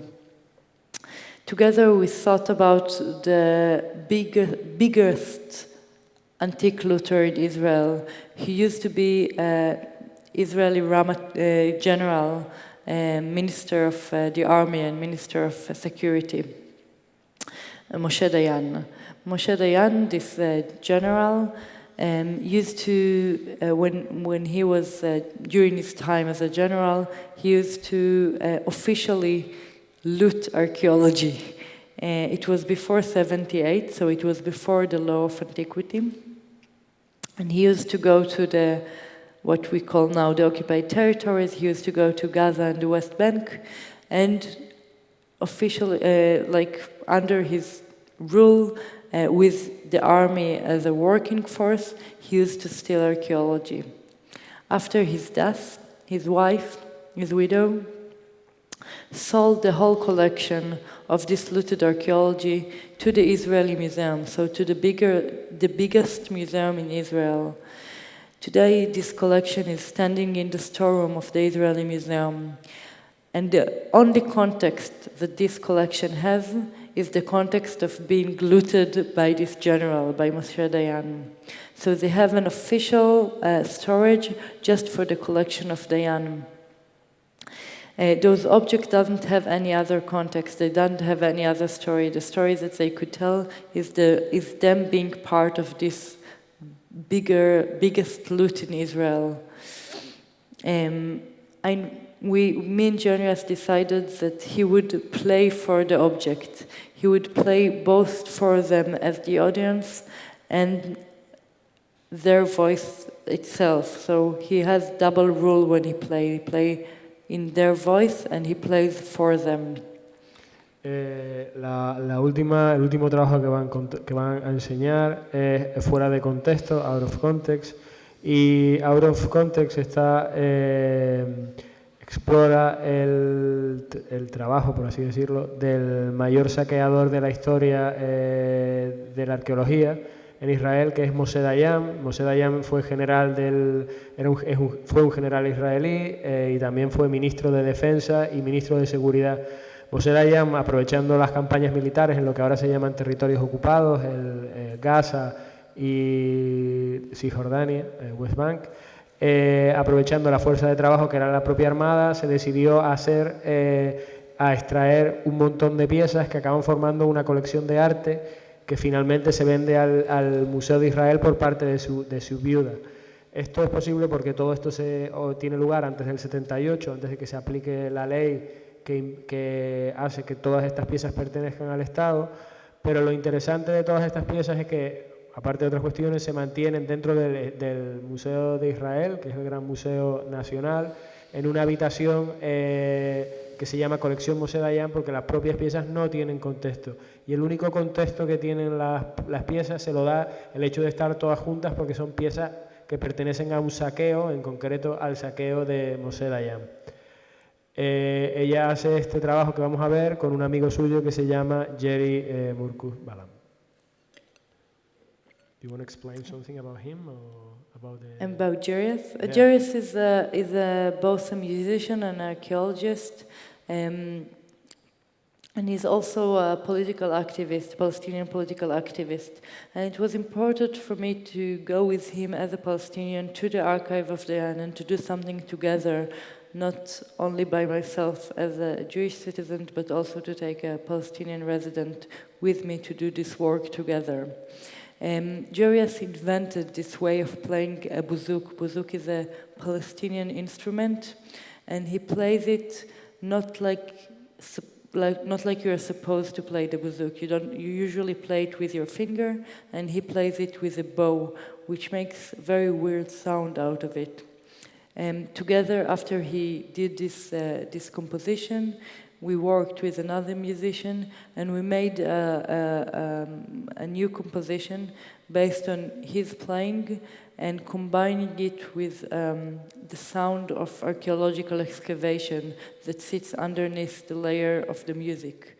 Together we thought about the biggest antique looter in Israel. He used to be Israeli general, minister of the army and minister of security, Moshe Dayan. Moshe Dayan, this general, used to, when he was, during his time as a general, he used to officially loot archaeology. It was before 78, so it was before the law of antiquity. And he used to go to what we call now the occupied territories. He used to go to Gaza and the West Bank, and officially, under his rule, with the army as a working force, he used to steal archaeology. After his death, his wife, his widow, sold the whole collection of this looted archaeology to the Israeli museum, so to the biggest museum in Israel. Today, this collection is standing in the storeroom of the Israeli museum. And the only context that this collection has is the context of being looted by this general, by Moshe Dayan. So they have an official storage just for the collection of Dayan. Those objects don't have any other context. They don't have any other story. The story that they could tell is them being part of this biggest loot in Israel. Me and Jarius decided that he would play for the object. He would play both for them as the audience and their voice itself. So he has double rule when he plays. He plays in their voice and he plays for them.
El último trabajo que van a enseñar es fuera de contexto, out of context, y out of context explora el trabajo, por así decirlo, del mayor saqueador de la historia de la arqueología en Israel, que es Moshe Dayan. Moshe Dayan fue fue un general israelí y también fue ministro de Defensa y ministro de Seguridad. Moshe Dayan, aprovechando las campañas militares en lo que ahora se llaman territorios ocupados, Gaza y Cisjordania, West Bank, aprovechando la fuerza de trabajo que era la propia armada, se decidió a extraer un montón de piezas que acaban formando una colección de arte que finalmente se vende al Museo de Israel por parte de su viuda. Esto es posible porque todo esto tiene lugar antes del 78, antes de que se aplique la ley que hace que todas estas piezas pertenezcan al Estado, pero lo interesante de todas estas piezas es que, aparte de otras cuestiones, se mantienen dentro del Museo de Israel, que es el gran museo nacional, en una habitación que se llama Colección Moshe Dayan, porque las propias piezas no tienen contexto. Y el único contexto que tienen las piezas se lo da el hecho de estar todas juntas, porque son piezas que pertenecen a un saqueo, en concreto al saqueo de Moshe Dayan. Ella hace este trabajo que vamos a ver con un amigo suyo que se llama Jarius Marcus Ballan. Do you want to explain something about him or about the...
About Jarius?
Yeah.
Jarius is both a musician and an archaeologist, and he's also a political activist, Palestinian political activist. And it was important for me to go with him as a Palestinian to the archive of Dayan and to do something together, not only by myself as a Jewish citizen, but also to take a Palestinian resident with me to do this work together. Jarius invented this way of playing a bouzuk. Bouzuk is a Palestinian instrument, and he plays it not like you're supposed to play the bouzuk. You usually play it with your finger, and he plays it with a bow, which makes a very weird sound out of it. Together, after he did this composition, we worked with another musician, and we made a new composition based on his playing and combining it with the sound of archaeological excavation that sits underneath the layer of the music.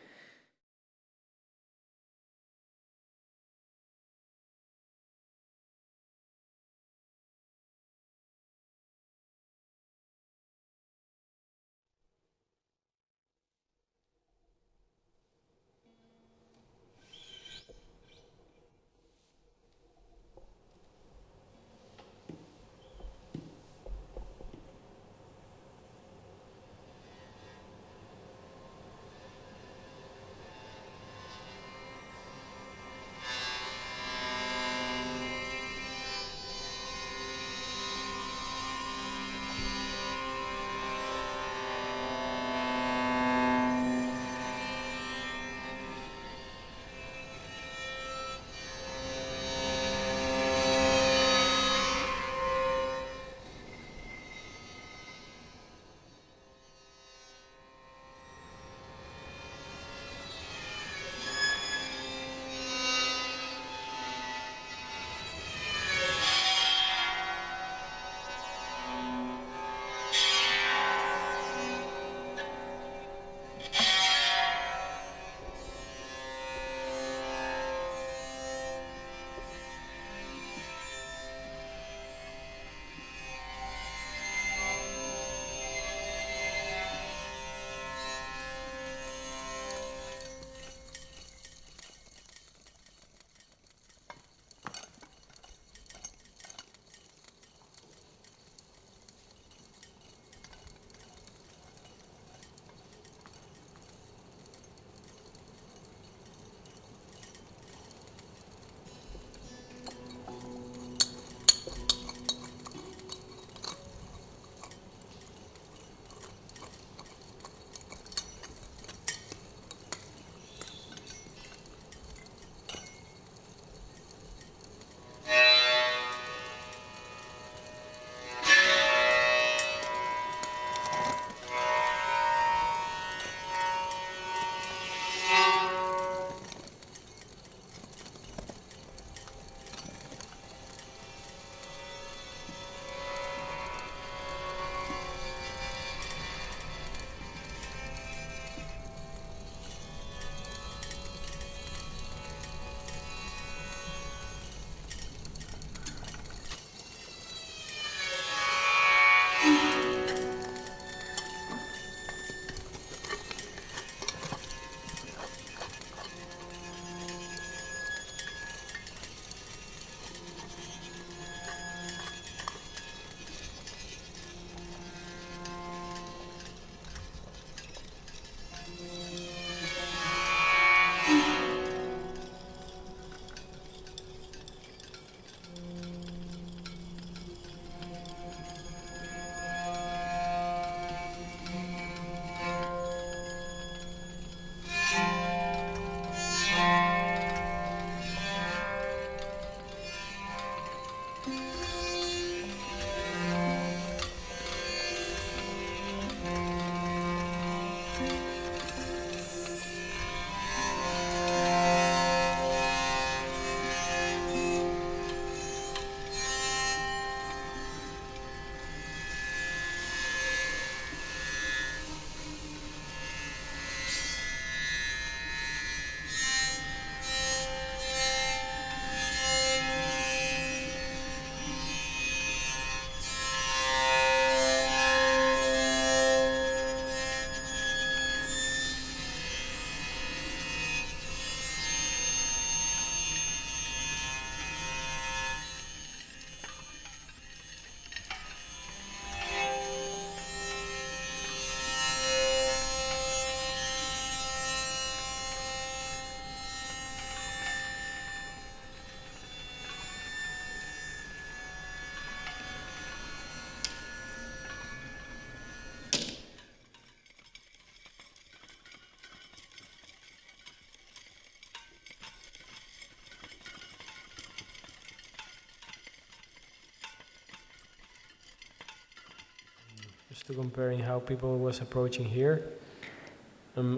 to comparing how people was approaching here.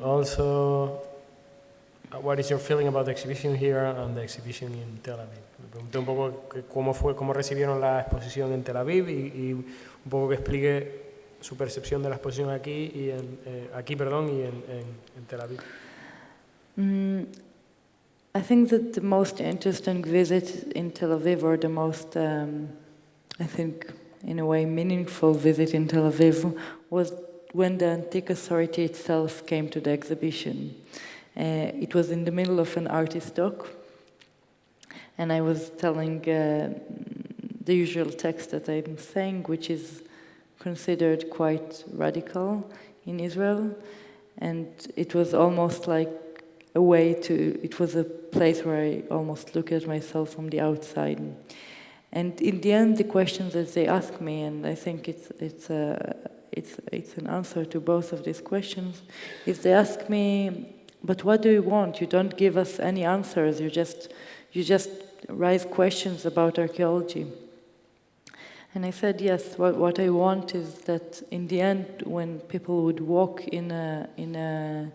Also, what is your feeling about the exhibition here and the exhibition in Tel Aviv? Me pregunté un poco cómo recibieron la exposición en Tel Aviv y un poco que explique su percepción de la exposición aquí y en Tel Aviv.
I think that the most interesting visit in Tel Aviv, or the most, I think, in a way, meaningful visit in Tel Aviv, was when the Antique Authority itself came to the exhibition. It was in the middle of an artist talk, and I was telling the usual text that I'm saying, which is considered quite radical in Israel, and it was almost like it was a place where I almost look at myself from the outside. And in the end, the questions that they ask me, and I think it's an answer to both of these questions, is they ask me, but what do you want? You don't give us any answers, you just raise questions about archaeology. And I said, yes, what I want is that in the end, when people would walk in a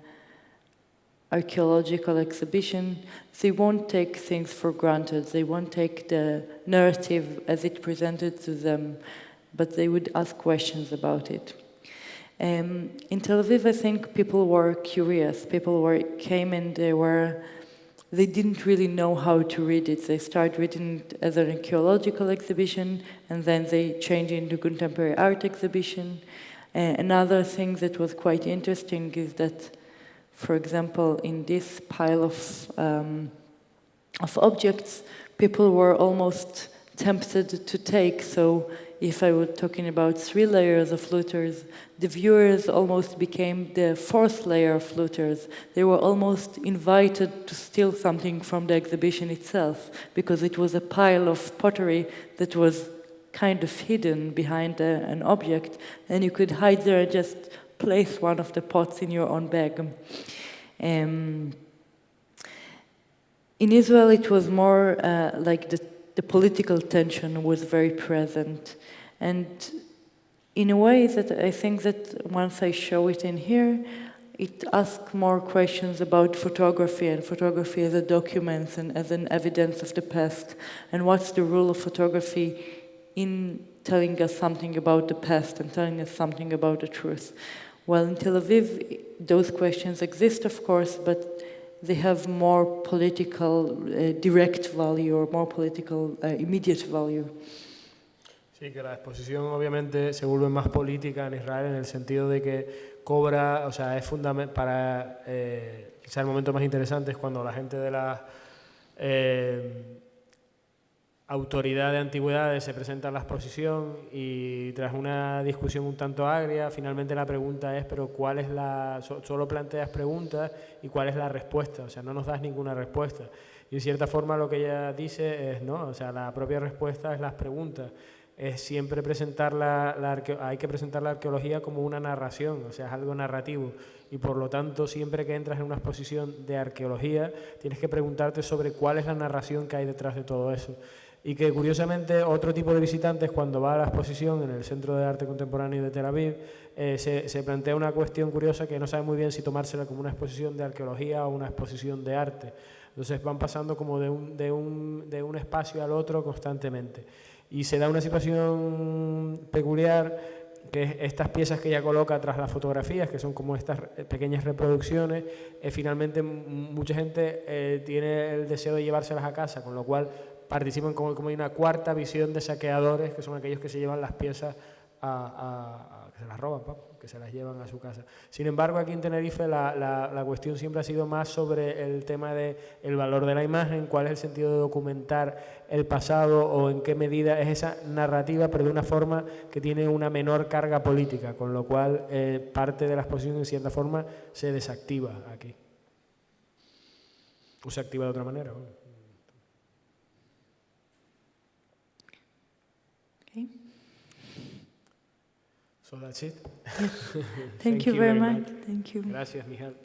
archaeological exhibition, they won't take things for granted. They won't take the narrative as it presented to them, but they would ask questions about it. In Tel Aviv, I think people were curious. People came and they didn't really know how to read it. They started reading it as an archaeological exhibition, and then they changed into contemporary art exhibition. Another thing that was quite interesting is that, for example, in this pile of objects, people were almost tempted to take. So if I were talking about 3 layers of looters, the viewers almost became the 4th layer of looters. They were almost invited to steal something from the exhibition itself, because it was a pile of pottery that was kind of hidden behind an object, and you could hide there and just place one of the pots in your own bag. In Israel, it was more like the political tension was very present. And in a way that I think that once I show it in here, it asks more questions about photography, and photography as a document and as an evidence of the past. And what's the role of photography in telling us something about the past and telling us something about the truth? Well, in Tel Aviv, those questions exist, of course, but they have more political direct value, or more political immediate value.
Sí, que la exposición obviamente se vuelve más política en Israel, en el sentido de que cobra, o sea, es fundamental para, quizá el momento más interesante es cuando la gente de la autoridad de antigüedades se presenta en la exposición, y tras una discusión un tanto agria, finalmente la pregunta es, pero ¿cuál es solo planteas preguntas y cuál es la respuesta? O sea, no nos das ninguna respuesta. Y en cierta forma lo que ella dice es, no, o sea, la propia respuesta es las preguntas. Es siempre hay que presentar la arqueología como una narración, o sea, es algo narrativo, y por lo tanto siempre que entras en una exposición de arqueología tienes que preguntarte sobre cuál es la narración que hay detrás de todo eso. Y que curiosamente otro tipo de visitantes, cuando va a la exposición en el Centro de Arte Contemporáneo de Tel Aviv, se plantea una cuestión curiosa, que no sabe muy bien si tomársela como una exposición de arqueología o una exposición de arte. Entonces van pasando como de un espacio al otro constantemente. Y se da una situación peculiar, que es estas piezas que ella coloca tras las fotografías, que son como estas pequeñas reproducciones. Finalmente mucha gente tiene el deseo de llevárselas a casa, con lo cual participan como hay una cuarta visión de saqueadores, que son aquellos que se llevan las piezas que se las roban, que se las llevan a su casa. Sin embargo, aquí en Tenerife la cuestión siempre ha sido más sobre el tema del valor de la imagen, cuál es el sentido de documentar el pasado, o en qué medida es esa narrativa, pero de una forma que tiene una menor carga política, con lo cual parte de la exposición en cierta forma se desactiva aquí. O se activa de otra manera. Bueno.
Okay.
So that's it.
Thank you very much. Thank you.
Gracias, Michal.